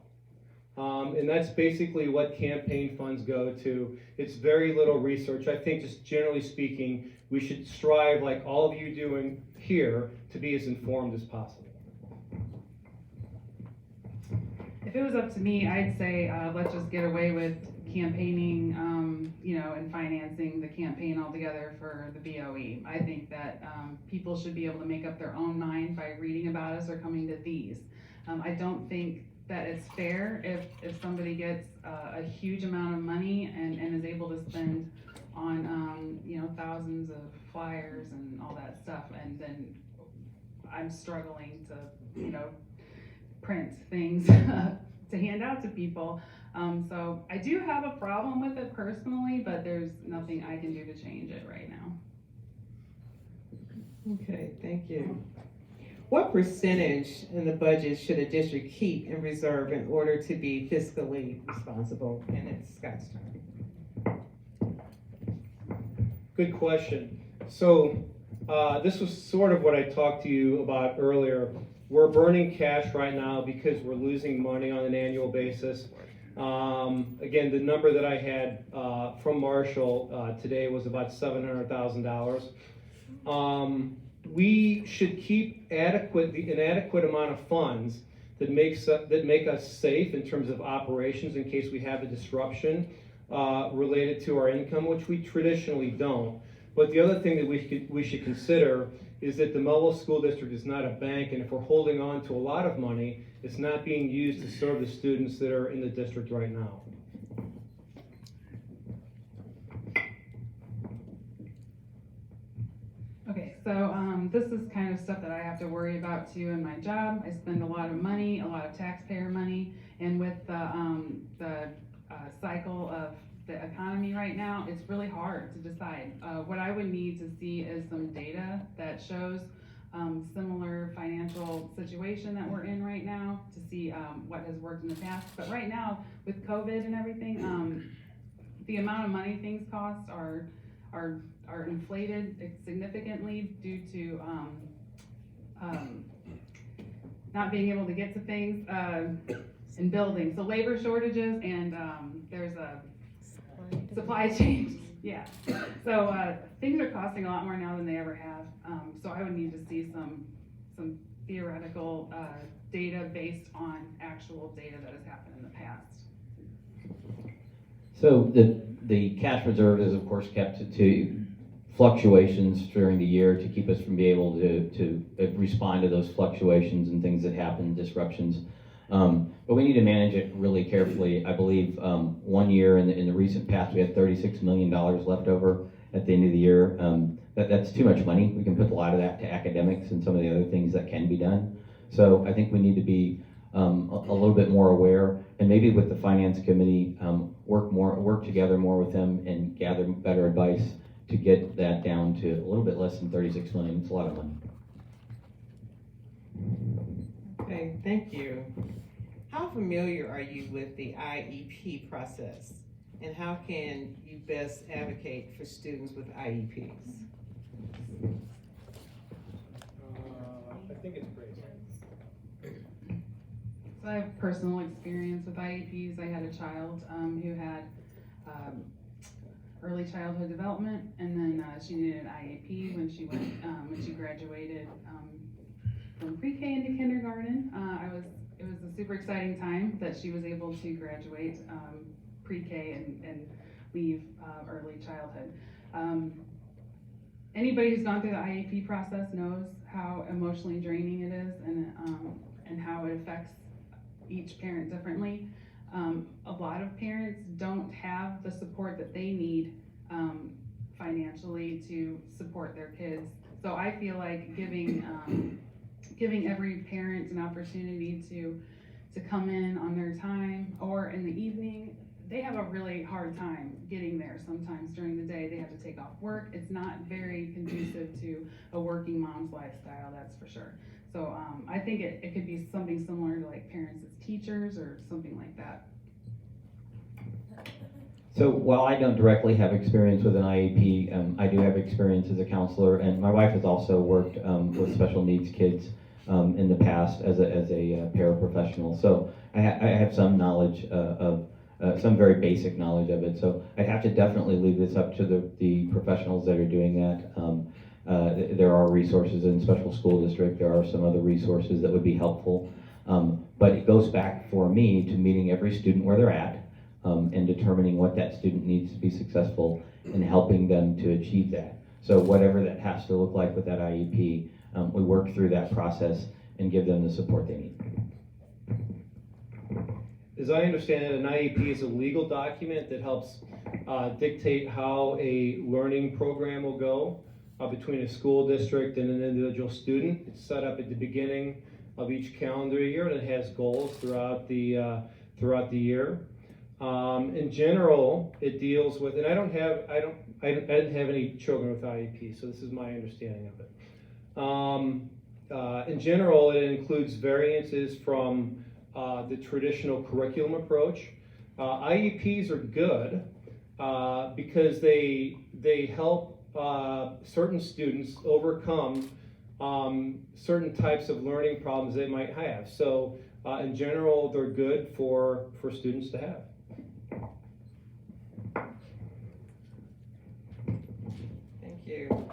Speaker 3: And that's basically what campaign funds go to. It's very little research. I think, just generally speaking, we should strive, like all of you doing here, to be as informed as possible.
Speaker 2: If it was up to me, I'd say let's just get away with campaigning, and financing the campaign altogether for the BOE. I think that people should be able to make up their own mind by reading about us or coming to these. I don't think that it's fair if somebody gets a huge amount of money and is able to spend on thousands of flyers and all that stuff, and then I'm struggling to print things to hand out to people. So I do have a problem with it personally, but there's nothing I can do to change it right now.
Speaker 4: Okay, thank you. What percentage in the budget should a district keep in reserve in order to be fiscally responsible? And it's Scott's turn.
Speaker 3: Good question. So this was sort of what I talked to you about earlier. We're burning cash right now because we're losing money on an annual basis. Again, the number that I had from Marshall today was about $700,000. We should keep an adequate amount of funds that make us safe in terms of operations in case we have a disruption related to our income, which we traditionally don't. But the other thing that we should consider is that the Mehlville School District is not a bank, and if we're holding on to a lot of money, it's not being used to serve the students that are in the district right now.
Speaker 2: Okay, so this is kind of stuff that I have to worry about too in my job. I spend a lot of money, a lot of taxpayer money, and with the cycle of the economy right now, it's really hard to decide. What I would need to see is some data that shows similar financial situation that we're in right now to see what has worked in the past. But right now, with COVID and everything, the amount of money things cost are inflated significantly due to not being able to get to things in buildings. So labor shortages and there's a supply chain. Yeah. So things are costing a lot more now than they ever have. So I would need to see some theoretical data based on actual data that has happened in the past.
Speaker 1: So the cash reserve is of course kept to fluctuations during the year to keep us from being able to respond to those fluctuations and things that happen, disruptions. But we need to manage it really carefully. I believe 1 year in the recent past, we had $36 million left over at the end of the year. That's too much money. We can put a lot of that to academics and some of the other things that can be done. So I think we need to be a little bit more aware, and maybe with the finance committee, work together more with them and gather better advice to get that down to a little bit less than 36 million. It's a lot of money.
Speaker 4: Okay, thank you. How familiar are you with the IEP process? And how can you best advocate for students with IEPs?
Speaker 3: I think it's great.
Speaker 2: So I have personal experience with IEPs. I had a child who had early childhood development, and then she needed an IEP when she went when she graduated from pre-K into kindergarten. It was a super exciting time that she was able to graduate pre-K and leave early childhood. Anybody who's gone through the IEP process knows how emotionally draining it is and how it affects each parent differently. A lot of parents don't have the support that they need financially to support their kids. So I feel like giving every parent an opportunity to come in on their time or in the evening, they have a really hard time getting there sometimes during the day. They have to take off work. It's not very conducive to a working mom's lifestyle, that's for sure. So I think it could be something similar to like parents as teachers or something like that.
Speaker 1: So while I don't directly have experience with an IEP, I do have experience as a counselor, and my wife has also worked with special needs kids in the past as a paraprofessional. So I have some knowledge of some very basic knowledge of it. So I'd have to definitely leave this up to the professionals that are doing that. There are resources in special school district. There are some other resources that would be helpful. But it goes back for me to meeting every student where they're at and determining what that student needs to be successful and helping them to achieve that. So whatever that has to look like with that IEP, we work through that process and give them the support they need.
Speaker 3: As I understand it, an IEP is a legal document that helps dictate how a learning program will go between a school district and an individual student. It's set up at the beginning of each calendar year, and it has goals throughout the year. In general, it deals with, and I didn't have any children with IEP, so this is my understanding of it. In general, it includes variances from the traditional curriculum approach. IEPs are good because they help certain students overcome certain types of learning problems they might have. So in general, they're good for students to have.
Speaker 4: Thank you.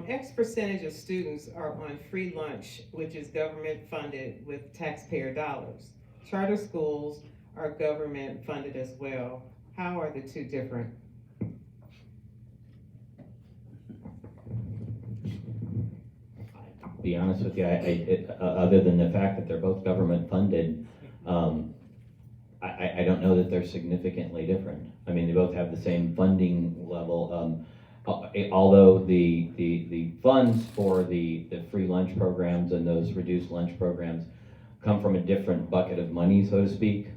Speaker 4: X percentage of students are on free lunch, which is government funded with taxpayer dollars. Charter schools are government funded as well. How are the two different?
Speaker 1: To be honest with you, other than the fact that they're both government funded, I don't know that they're significantly different. I mean, they both have the same funding level. Although the funds for the free lunch programs and those reduced lunch programs come from a different bucket of money, so to speak.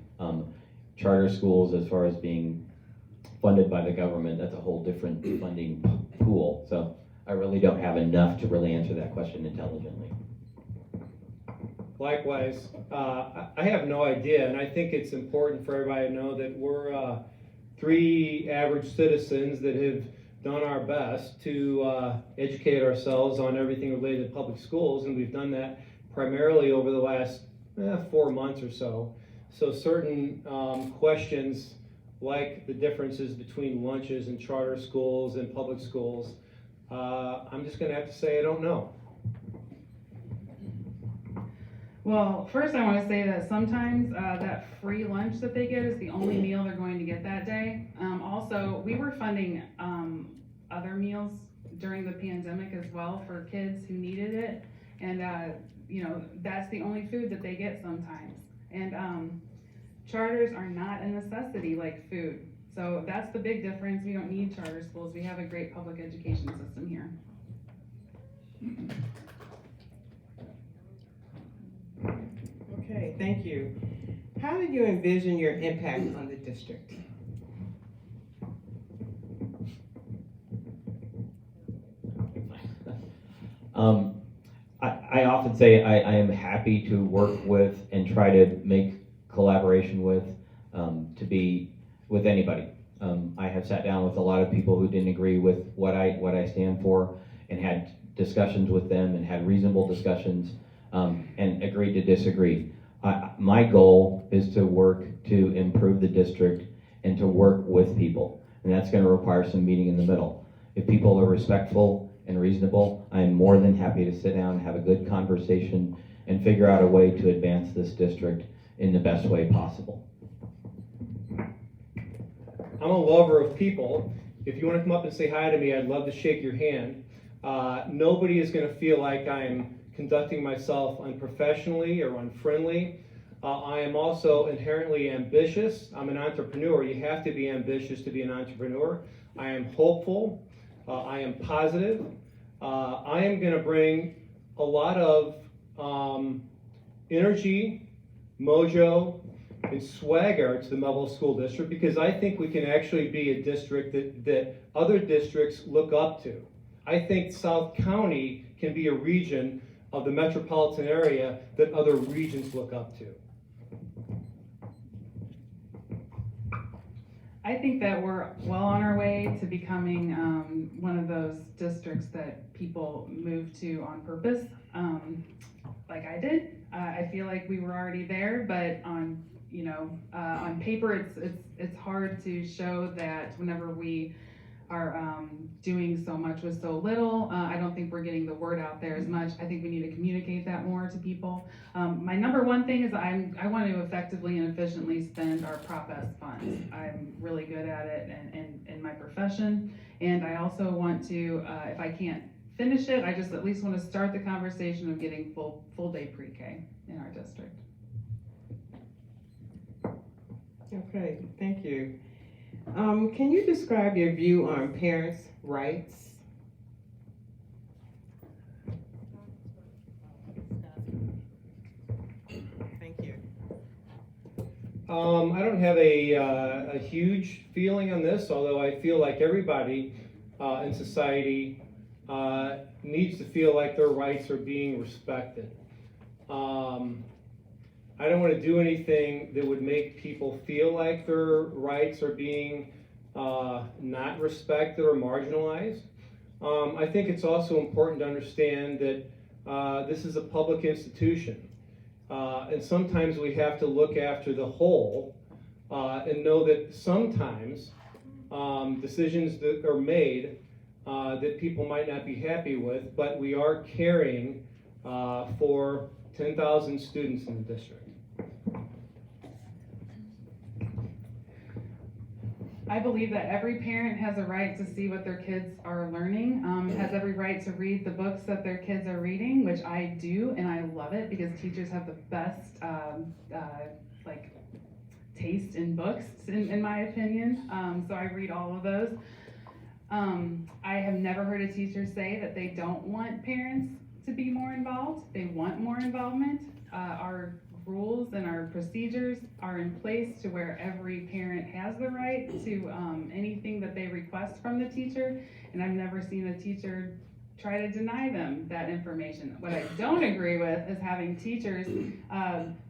Speaker 1: Charter schools, as far as being funded by the government. That's a whole different funding pool. So I really don't have enough to really answer that question intelligently.
Speaker 3: Likewise, I have no idea, and I think it's important for everybody to know that we're three average citizens that have done our best to educate ourselves on everything related to public schools, and we've done that primarily over the last 4 months or so. So certain questions like the differences between lunches in charter schools and public schools, I'm just going to have to say I don't know.
Speaker 2: Well, first I want to say that sometimes that free lunch that they get is the only meal they're going to get that day. Also, we were funding other meals during the pandemic as well for kids who needed it, and you know, that's the only food that they get sometimes. And charters are not a necessity like food, so that's the big difference. We don't need charter schools. We have a great public education system here.
Speaker 4: Okay, thank you. How do you envision your impact on the district?
Speaker 1: I often say I am happy to work with and try to make collaboration with, to be with anybody. I have sat down with a lot of people who didn't agree with what I stand for and had discussions with them and had reasonable discussions, and agreed to disagree. My goal is to work to improve the district and to work with people, and that's going to require some meeting in the middle. If people are respectful and reasonable, I am more than happy to sit down and have a good conversation and figure out a way to advance this district in the best way possible.
Speaker 3: I'm a lover of people. If you want to come up and say hi to me, I'd love to shake your hand. Nobody is going to feel like I'm conducting myself unprofessionally or unfriendly. I am also inherently ambitious. I'm an entrepreneur. You have to be ambitious to be an entrepreneur. I am hopeful. I am positive. I am going to bring a lot of energy, mojo, and swagger to the Mehlville School District, because I think we can actually be a district that other districts look up to. I think South County can be a region of the metropolitan area that other regions look up to.
Speaker 2: I think that we're well on our way to becoming one of those districts that people move to on purpose, like I did. I feel like we were already there, but on paper it's hard to show that whenever we are doing so much with so little. I don't think we're getting the word out there as much. I think we need to communicate that more to people. My number one thing is I want to effectively and efficiently spend our Prop S funds. I'm really good at it in my profession, and I also want to, if I can't finish it, I just at least want to start the conversation of getting full day pre-K in our district.
Speaker 4: Okay, thank you. Can you describe your view on parents' rights? Thank you.
Speaker 3: I don't have a huge feeling on this, although I feel like everybody in society needs to feel like their rights are being respected. I don't want to do anything that would make people feel like their rights are being not respected or marginalized. I think it's also important to understand that this is a public institution. And sometimes we have to look after the whole and know that sometimes decisions that are made that people might not be happy with, but we are caring for 10,000 students in the district.
Speaker 2: I believe that every parent has a right to see what their kids are learning, has every right to read the books that their kids are reading, which I do, and I love it because teachers have the best taste in books, in my opinion. So I read all of those. I have never heard a teacher say that they don't want parents to be more involved. They want more involvement. Our rules and our procedures are in place to where every parent has the right to anything that they request from the teacher, and I've never seen a teacher try to deny them that information. What I don't agree with is having teachers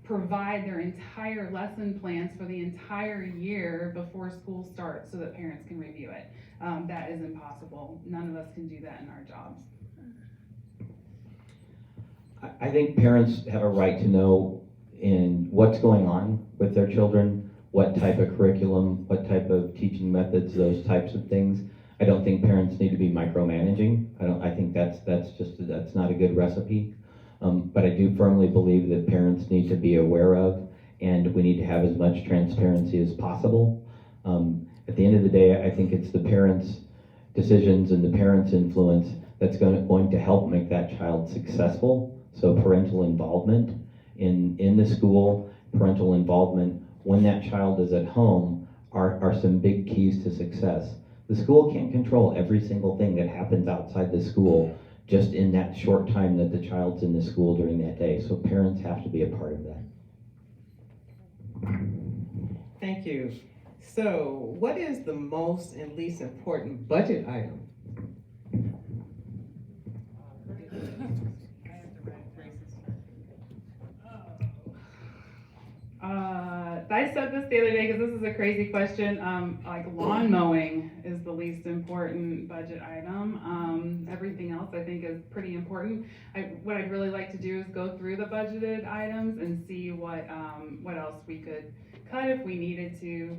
Speaker 2: provide their entire lesson plans for the entire year before school starts so that parents can review it. That is impossible. None of us can do that in our jobs.
Speaker 1: I think parents have a right to know in what's going on with their children, what type of curriculum, what type of teaching methods, those types of things. I don't think parents need to be micromanaging. I think that's not a good recipe. But I do firmly believe that parents need to be aware of, and we need to have as much transparency as possible. At the end of the day, I think it's the parents' decisions and the parents' influence that's going to help make that child successful. So parental involvement in the school, parental involvement when that child is at home are some big keys to success. The school can't control every single thing that happens outside the school just in that short time that the child's in the school during that day. So parents have to be a part of that.
Speaker 4: Thank you. So what is the most and least important budget item?
Speaker 2: I said this the other day because this is a crazy question. Like lawn mowing is the least important budget item. Everything else I think is pretty important. What I'd really like to do is go through the budgeted items and see what else we could cut if we needed to,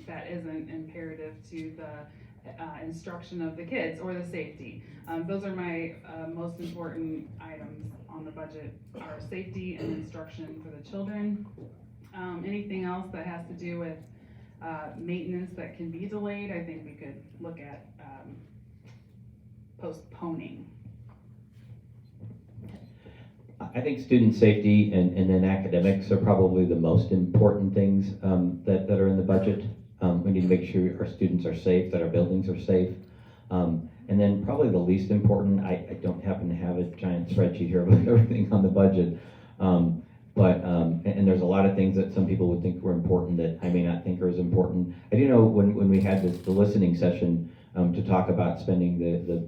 Speaker 2: that isn't imperative to the instruction of the kids or the safety. Those are my most important items on the budget, are safety and instruction for the children. Anything else that has to do with maintenance that can be delayed, I think we could look at postponing.
Speaker 1: I think student safety and then academics are probably the most important things that are in the budget. We need to make sure our students are safe, that our buildings are safe. And then probably the least important, I don't happen to have a giant spreadsheet here with everything on the budget. And there's a lot of things that some people would think were important that I may not think are as important. I do know when we had the listening session to talk about spending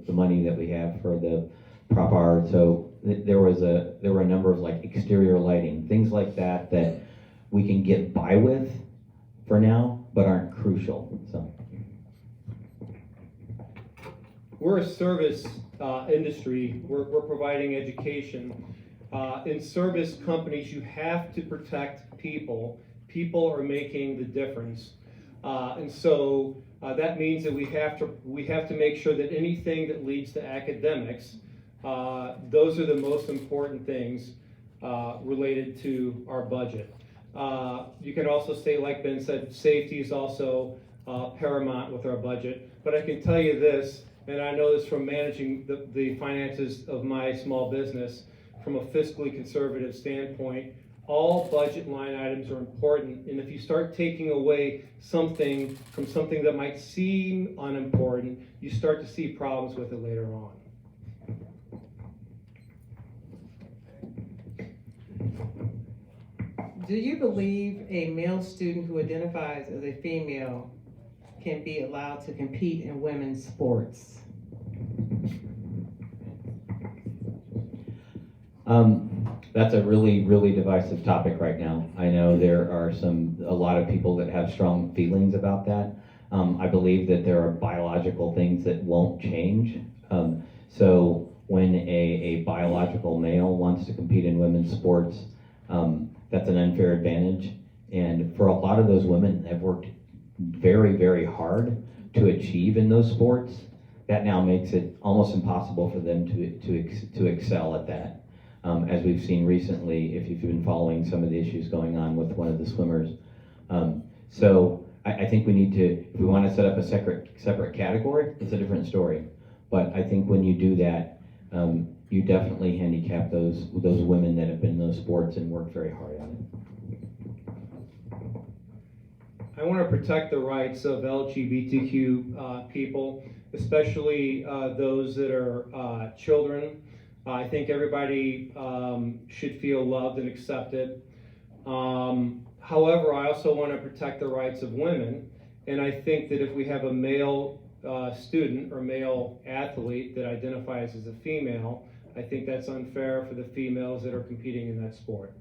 Speaker 1: the money that we have for the Prop R, so there were a number of like exterior lighting, things like that we can get by with for now, but aren't crucial. So
Speaker 3: We're a service industry. We're providing education. In service companies, you have to protect people. People are making the difference. And so that means that we have to make sure that anything that leads to academics, those are the most important things related to our budget. You can also say, like Ben said, safety is also paramount with our budget. But I can tell you this, and I know this from managing the finances of my small business, from a fiscally conservative standpoint, all budget line items are important. And if you start taking away something from something that might seem unimportant, you start to see problems with it later on.
Speaker 4: Do you believe a male student who identifies as a female can be allowed to compete in women's sports?
Speaker 1: That's a really, really divisive topic right now. I know there are a lot of people that have strong feelings about that. I believe that there are biological things that won't change. So when a biological male wants to compete in women's sports, that's an unfair advantage. And for a lot of those women that have worked very, very hard to achieve in those sports, that now makes it almost impossible for them to excel at that. As we've seen recently, if you've been following some of the issues going on with one of the swimmers. So I think we need to, if we want to set up a separate category, it's a different story. But I think when you do that, you definitely handicap those women that have been in those sports and worked very hard on it.
Speaker 3: I want to protect the rights of LGBTQ people, especially those that are children. I think everybody should feel loved and accepted. However, I also want to protect the rights of women, and I think that if we have a male student or male athlete that identifies as a female, I think that's unfair for the females that are competing in that sport.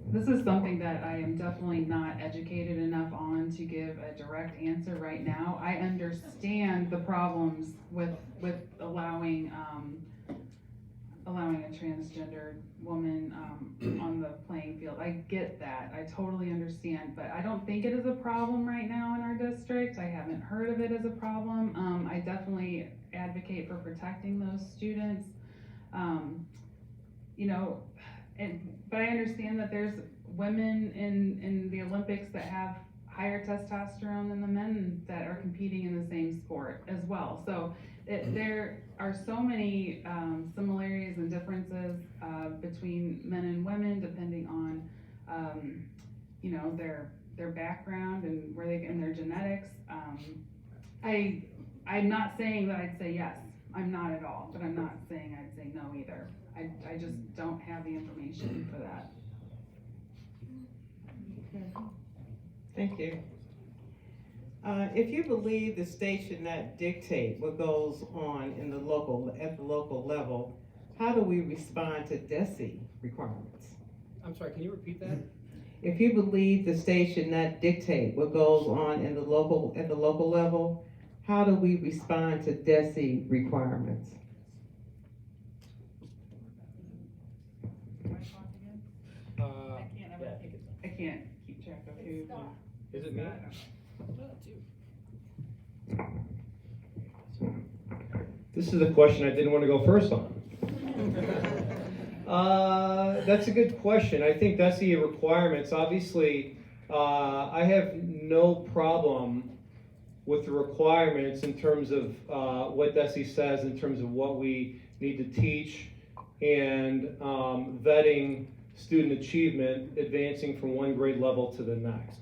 Speaker 2: This is something that I am definitely not educated enough on to give a direct answer right now. I understand the problems with allowing a transgender woman on the playing field. I get that. I totally understand, but I don't think it is a problem right now in our district. I haven't heard of it as a problem. I definitely advocate for protecting those students. But I understand that there's women in the Olympics that have higher testosterone than the men that are competing in the same sport as well. So there are so many similarities and differences between men and women depending on their background and where they and their genetics. I'm not saying that I'd say yes. I'm not at all, but I'm not saying I'd say no either. I just don't have the information for that.
Speaker 4: Thank you. If you believe the state should not dictate what goes on at the local level, how do we respond to DESE requirements?
Speaker 3: I'm sorry, can you repeat that?
Speaker 4: If you believe the state should not dictate what goes on at the local level, how do we respond to DESE requirements?
Speaker 2: I can't keep track of who.
Speaker 3: Is it me? This is a question I didn't want to go first on. That's a good question. I think DESE requirements, obviously, I have no problem with the requirements in terms of what DESE says in terms of what we need to teach and vetting student achievement, advancing from one grade level to the next.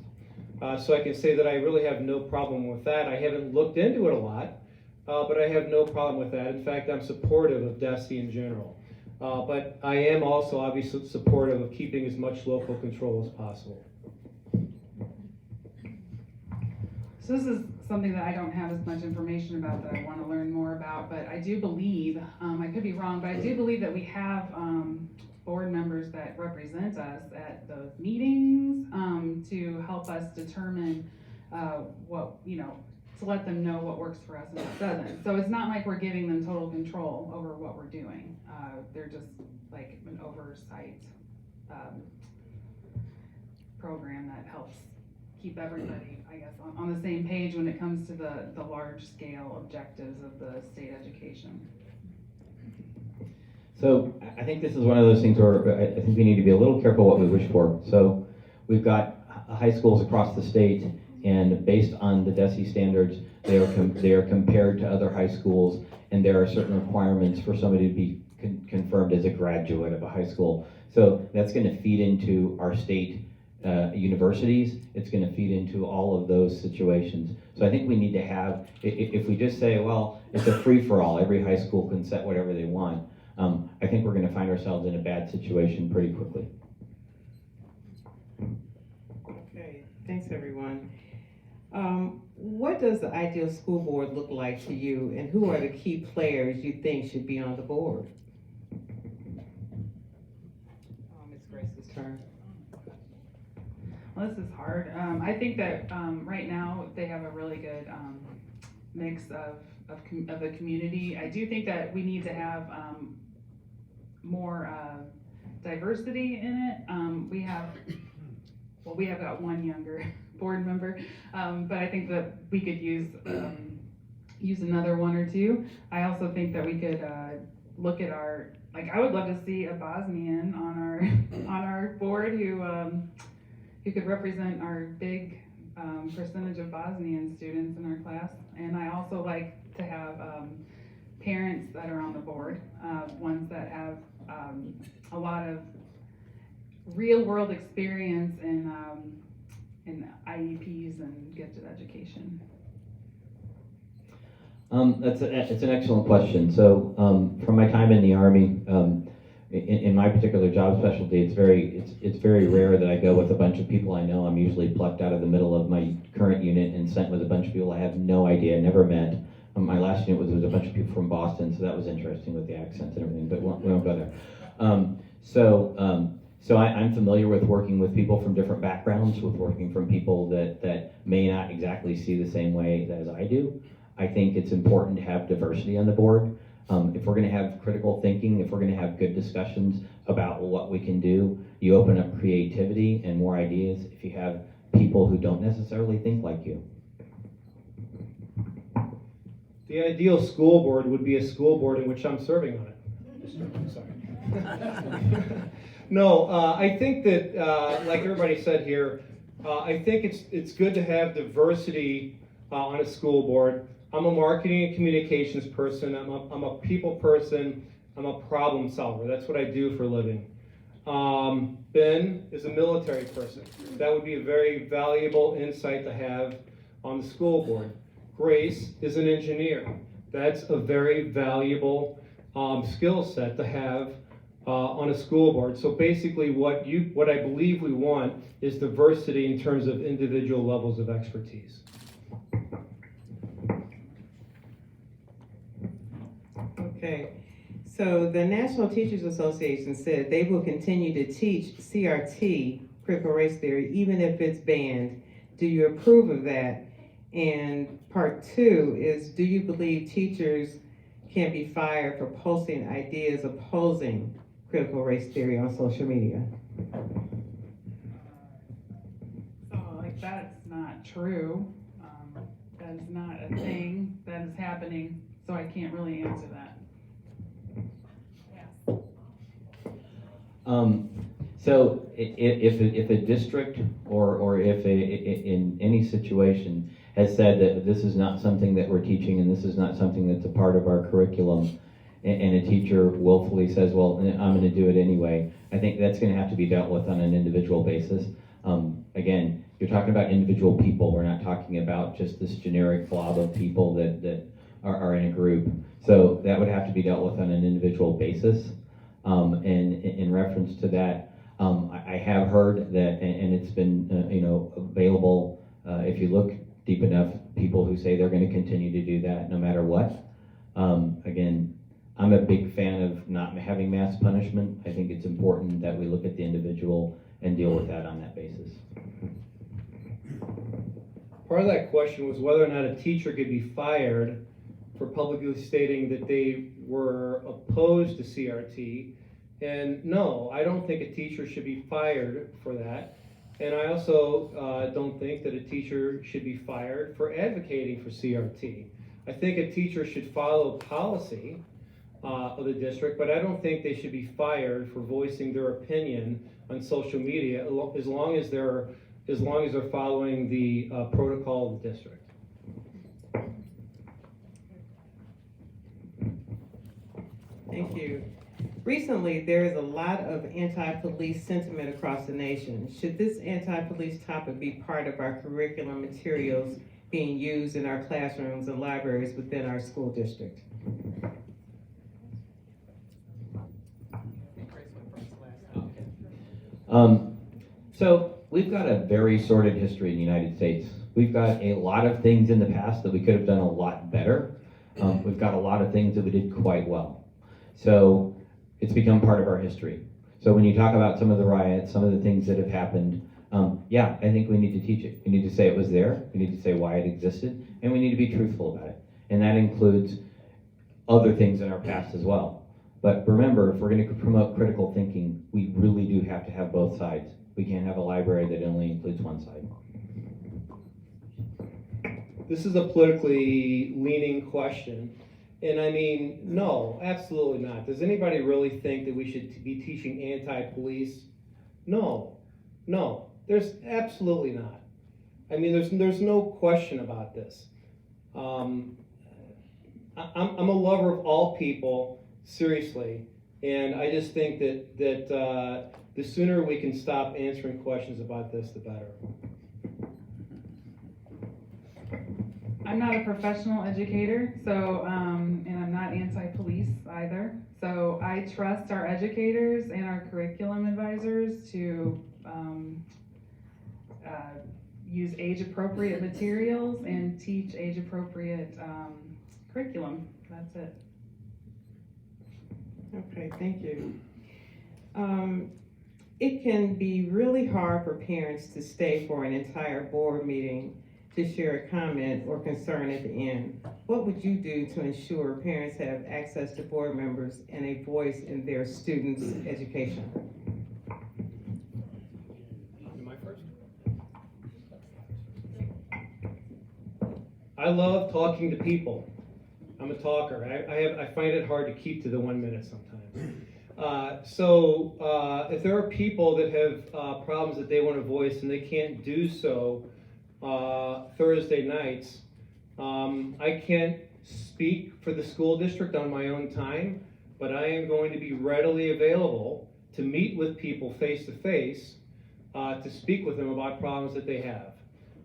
Speaker 3: So I can say that I really have no problem with that. I haven't looked into it a lot, but I have no problem with that. In fact, I'm supportive of DESE in general. But I am also obviously supportive of keeping as much local control as possible.
Speaker 2: So this is something that I don't have as much information about that I want to learn more about, but I do believe, I could be wrong, but I do believe that we have board members that represent us at those meetings to help us determine to let them know what works for us and what doesn't. So it's not like we're giving them total control over what we're doing. They're just like an oversight program that helps keep everybody, I guess, on the same page when it comes to the large scale objectives of the state education.
Speaker 1: So I think this is one of those things where I think we need to be a little careful what we wish for. So we've got high schools across the state, and based on the DESE standards, they are compared to other high schools, and there are certain requirements for somebody to be confirmed as a graduate of a high school. So that's going to feed into our state universities. It's going to feed into all of those situations. So I think we need to have, if we just say, well, it's a free-for-all, every high school can set whatever they want, I think we're going to find ourselves in a bad situation pretty quickly.
Speaker 4: Okay, thanks everyone. What does the ideal school board look like to you, and who are the key players you think should be on the board? Ms. Grace's turn.
Speaker 2: Well, this is hard. I think that right now they have a really good mix of the community. I do think that we need to have more diversity in it. We have got one younger board member, but I think that we could use another one or two. I also think that we could look at I would love to see a Bosnian on our board who could represent our big percentage of Bosnian students in our class. And I also like to have parents that are on the board, ones that have a lot of real world experience in IEPs and gifted education.
Speaker 1: It's an excellent question. So from my time in the Army, in my particular job specialty, it's very rare that I go with a bunch of people I know. I'm usually plucked out of the middle of my current unit and sent with a bunch of people I have no idea, never met. My last unit was a bunch of people from Boston, so that was interesting with the accents and everything, but we won't go there. So I'm familiar with working with people from different backgrounds, with working from people that may not exactly see the same way as I do. I think it's important to have diversity on the board. If we're going to have critical thinking, if we're going to have good discussions about what we can do, you open up creativity and more ideas if you have people who don't necessarily think like you.
Speaker 3: The ideal school board would be a school board in which I'm serving on it. Sorry. No, I think that, like everybody said here, I think it's good to have diversity on a school board. I'm a marketing and communications person. I'm a people person. I'm a problem solver. That's what I do for a living. Ben is a military person. That would be a very valuable insight to have on the school board. Grace is an engineer. That's a very valuable skill set to have on a school board. So basically what I believe we want is diversity in terms of individual levels of expertise.
Speaker 4: Okay, so the National Teachers Association said they will continue to teach CRT, critical race theory, even if it's banned. Do you approve of that? And part two is, do you believe teachers can be fired for posting ideas opposing critical race theory on social media?
Speaker 2: So like that's not true. That is not a thing that is happening, so I can't really answer that.
Speaker 1: So if a district or if in any situation has said that this is not something that we're teaching and this is not something that's a part of our curriculum, and a teacher willfully says, well, I'm going to do it anyway, I think that's going to have to be dealt with on an individual basis. Again, you're talking about individual people. We're not talking about just this generic blob of people that are in a group. So that would have to be dealt with on an individual basis. And in reference to that, I have heard that, and it's been available, if you look deep enough, people who say they're going to continue to do that no matter what. Again, I'm a big fan of not having mass punishment. I think it's important that we look at the individual and deal with that on that basis.
Speaker 3: Part of that question was whether or not a teacher could be fired for publicly stating that they were opposed to CRT. And no, I don't think a teacher should be fired for that. And I also don't think that a teacher should be fired for advocating for CRT. I think a teacher should follow policy of the district, but I don't think they should be fired for voicing their opinion on social media as long as they're following the protocol of the district.
Speaker 4: Thank you. Recently, there is a lot of anti-police sentiment across the nation. Should this anti-police topic be part of our curriculum materials being used in our classrooms and libraries within our school district?
Speaker 1: So we've got a very sordid history in the United States. We've got a lot of things in the past that we could have done a lot better. We've got a lot of things that we did quite well. So it's become part of our history. So when you talk about some of the riots, some of the things that have happened, yeah, I think we need to teach it. We need to say it was there, we need to say why it existed, and we need to be truthful about it. And that includes other things in our past as well. But remember, if we're going to promote critical thinking, we really do have to have both sides. We can't have a library that only includes one side.
Speaker 3: This is a politically leaning question. And I mean, no, absolutely not. Does anybody really think that we should be teaching anti-police? No, there's absolutely not. I mean, there's no question about this. I'm a lover of all people, seriously, and I just think that the sooner we can stop answering questions about this, the better.
Speaker 2: I'm not a professional educator, so and I'm not anti-police either. So I trust our educators and our curriculum advisors to use age-appropriate materials and teach age-appropriate curriculum. That's it.
Speaker 4: Okay, thank you. It can be really hard for parents to stay for an entire board meeting to share a comment or concern at the end. What would you do to ensure parents have access to board members and a voice in their students' education?
Speaker 3: Am I first? I love talking to people. I'm a talker. I find it hard to keep to the 1 minute sometimes. If there are people that have problems that they want to voice and they can't do so Thursday nights, I can't speak for the school district on my own time, but I am going to be readily available to meet with people face to face, to speak with them about problems that they have.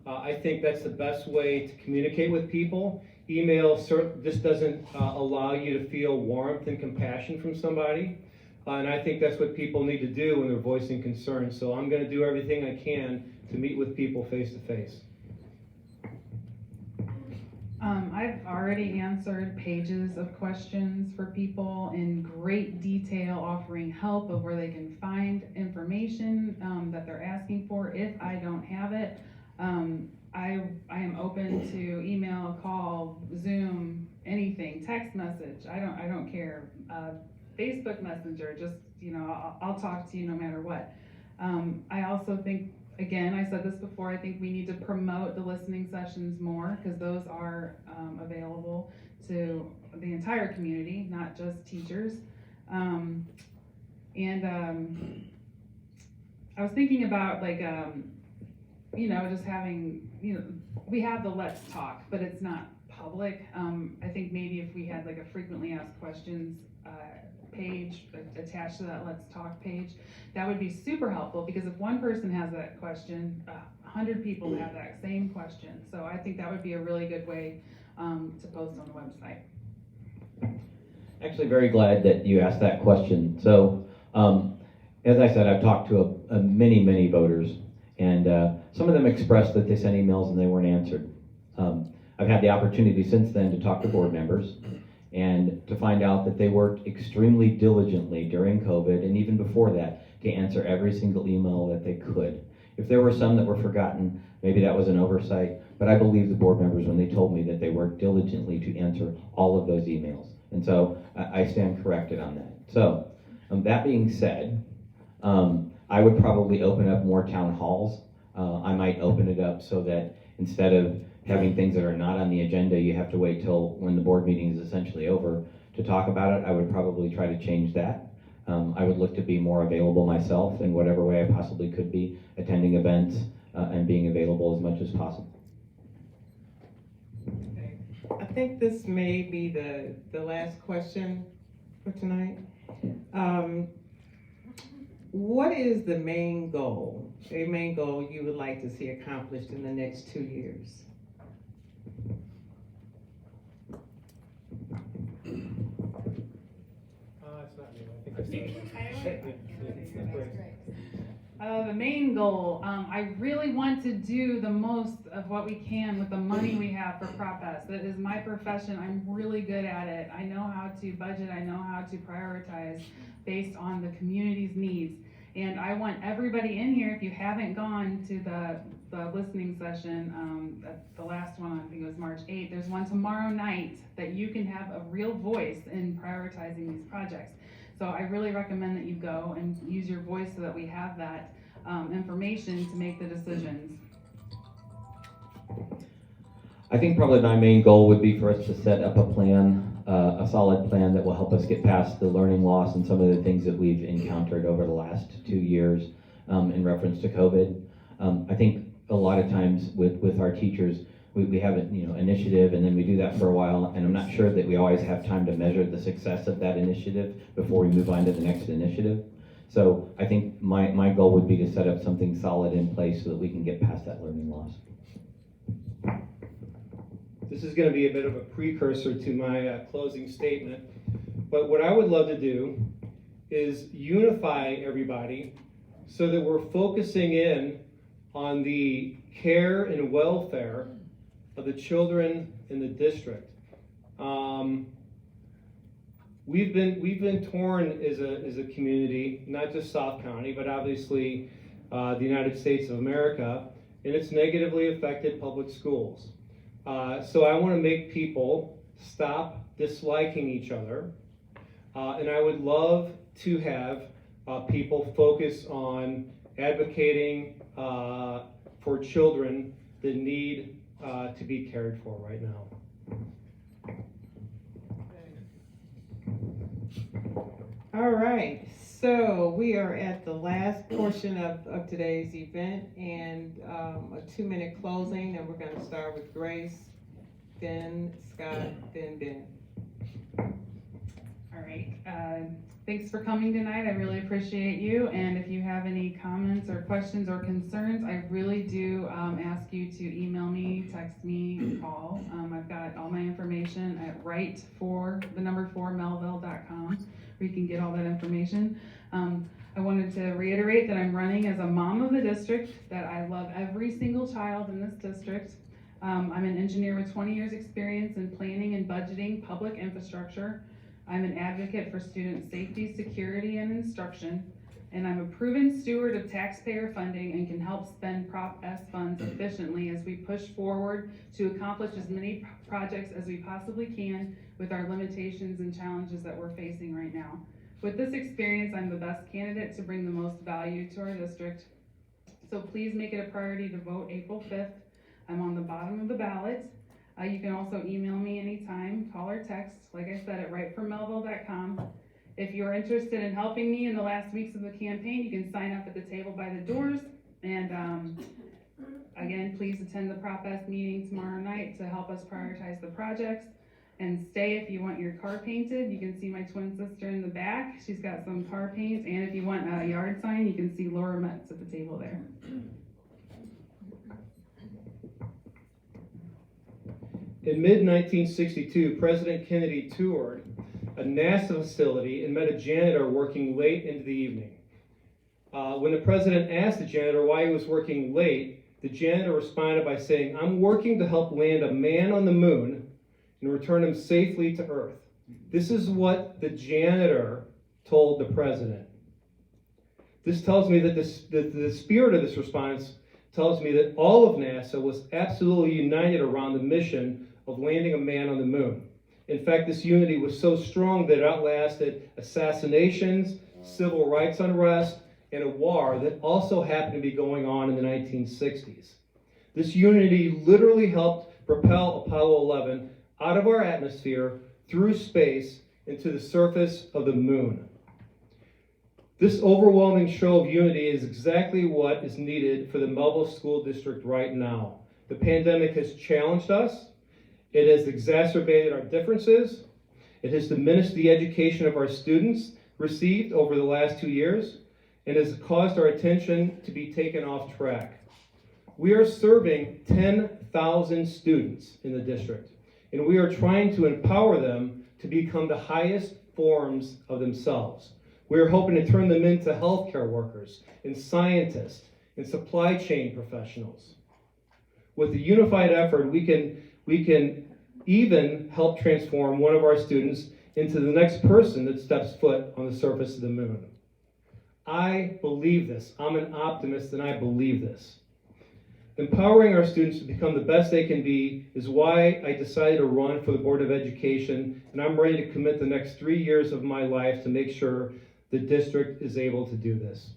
Speaker 3: I think that's the best way to communicate with people. Email just doesn't allow you to feel warmth and compassion from somebody. And I think that's what people need to do when they're voicing concerns. So I'm going to do everything I can to meet with people face to face.
Speaker 2: I've already answered pages of questions for people in great detail, offering help of where they can find information that they're asking for. If I don't have it, I am open to email, call, Zoom, anything, text message. I don't care. Facebook Messenger. Just I'll talk to you no matter what. I also think, again, I said this before, I think we need to promote the listening sessions more, because those are available to the entire community, not just teachers. I was thinking about just having, we have the Let's Talk, but it's not public. I think maybe if we had like a frequently asked questions page attached to that Let's Talk page, that would be super helpful, because if one person has that question, 100 people have that same question. So I think that would be a really good way to post on the website.
Speaker 1: Actually, very glad that you asked that question. So, as I said, I've talked to many voters, and some of them expressed that they sent emails and they weren't answered. I've had the opportunity since then to talk to board members and to find out that they worked extremely diligently during COVID and even before that to answer every single email that they could. If there were some that were forgotten, maybe that was an oversight, but I believe the board members when they told me that they worked diligently to answer all of those emails. And so I stand corrected on that. So that being said, I would probably open up more town halls. I might open it up so that instead of having things that are not on the agenda, you have to wait till when the board meeting is essentially over to talk about it. I would probably try to change that. I would look to be more available myself in whatever way I possibly could be, attending events and being available as much as possible.
Speaker 4: Okay. I think this may be the last question for tonight. What is the main goal, a main goal you would like to see accomplished in the next 2 years?
Speaker 3: It's not me. I think
Speaker 2: The main goal, I really want to do the most of what we can with the money we have for Prop S. That is my profession. I'm really good at it. I know how to budget. I know how to prioritize based on the community's needs. And I want everybody in here, if you haven't gone to the listening session, the last one, I think it was March 8th, there's one tomorrow night that you can have a real voice in prioritizing these projects. So I really recommend that you go and use your voice so that we have that information to make the decisions.
Speaker 1: I think probably my main goal would be for us to set up a plan, a solid plan that will help us get past the learning loss and some of the things that we've encountered over the last 2 years in reference to COVID. I think a lot of times with our teachers, we have an initiative, and then we do that for a while, and I'm not sure that we always have time to measure the success of that initiative before we move on to the next initiative. So I think my goal would be to set up something solid in place so that we can get past that learning loss.
Speaker 3: This is going to be a bit of a precursor to my closing statement. But what I would love to do is unify everybody so that we're focusing in on the care and welfare of the children in the district. We've been torn as a community, not just South County, but obviously the United States of America, and it's negatively affected public schools. So I want to make people stop disliking each other, and I would love to have people focus on advocating for children that need to be cared for right now.
Speaker 4: All right, so we are at the last portion of today's event, and a 2-minute closing, and we're going to start with Grace, then Scott, then Ben.
Speaker 2: All right, thanks for coming tonight. I really appreciate you. And if you have any comments or questions or concerns, I really do ask you to email me, text me, call. I've got all my information at Wright Mehlville.com, where you can get all that information. I wanted to reiterate that I'm running as a mom of the district, that I love every single child in this district. I'm an engineer with 20 years experience in planning and budgeting public infrastructure. I'm an advocate for student safety, security, and instruction, and I'm a proven steward of taxpayer funding and can help spend Prop S funds efficiently as we push forward to accomplish as many projects as we possibly can with our limitations and challenges that we're facing right now. With this experience, I'm the best candidate to bring the most value to our district. So please make it a priority to vote April 5th. I'm on the bottom of the ballot. You can also email me anytime, call or text, like I said, at wrightformehlville.com. If you're interested in helping me in the last weeks of the campaign, you can sign up at the table by the doors. And again, please attend the Prop S meeting tomorrow night to help us prioritize the projects. And stay if you want your car painted. You can see my twin sister in the back. She's got some car paint. And if you want a yard sign, you can see Laura Metz at the table there.
Speaker 3: In mid-1962, President Kennedy toured a NASA facility and met a janitor working late into the evening. When the president asked the janitor why he was working late, the janitor responded by saying, "I'm working to help land a man on the moon and return him safely to Earth." This is what the janitor told the president. This tells me that the spirit of this response tells me that all of NASA was absolutely united around the mission of landing a man on the moon. In fact, this unity was so strong that it outlasted assassinations, civil rights unrest, and a war that also happened to be going on in the 1960s. This unity literally helped propel Apollo 11 out of our atmosphere, through space, into the surface of the moon. This overwhelming show of unity is exactly what is needed for the Mehlville School District right now. The pandemic has challenged us. It has exacerbated our differences. It has diminished the education of our students received over the last 2 years, and has caused our attention to be taken off track. We are serving 10,000 students in the district, and we are trying to empower them to become the highest forms of themselves. We are hoping to turn them into healthcare workers and scientists and supply chain professionals. With a unified effort, we can even help transform one of our students into the next person that steps foot on the surface of the moon. I believe this. I'm an optimist, and I believe this. Empowering our students to become the best they can be is why I decided to run for the Board of Education, and I'm ready to commit the next 3 years of my life to make sure the district is able to do this.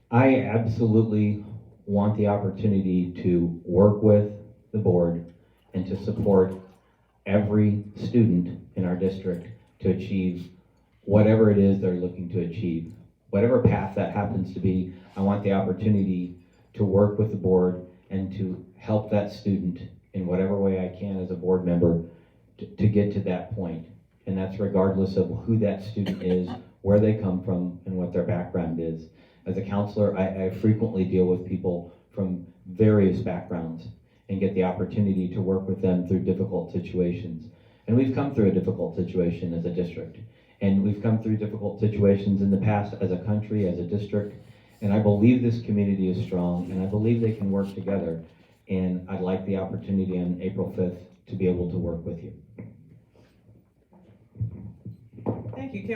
Speaker 1: I absolutely want the opportunity to work with the board and to support every student in our district to achieve whatever it is they're looking to achieve. Whatever path that happens to be, I want the opportunity to work with the board and to help that student in whatever way I can as a board member to get to that point. And that's regardless of who that student is, where they come from, and what their background is. As a counselor, I frequently deal with people from various backgrounds. and get the opportunity to work with them through difficult situations. And we've come through a difficult situation as a district. And we've come through difficult situations in the past as a country, as a district. And I believe this community is strong, and I believe they can work together. And I'd like the opportunity on April 5th to be able to work with you.
Speaker 4: Thank you.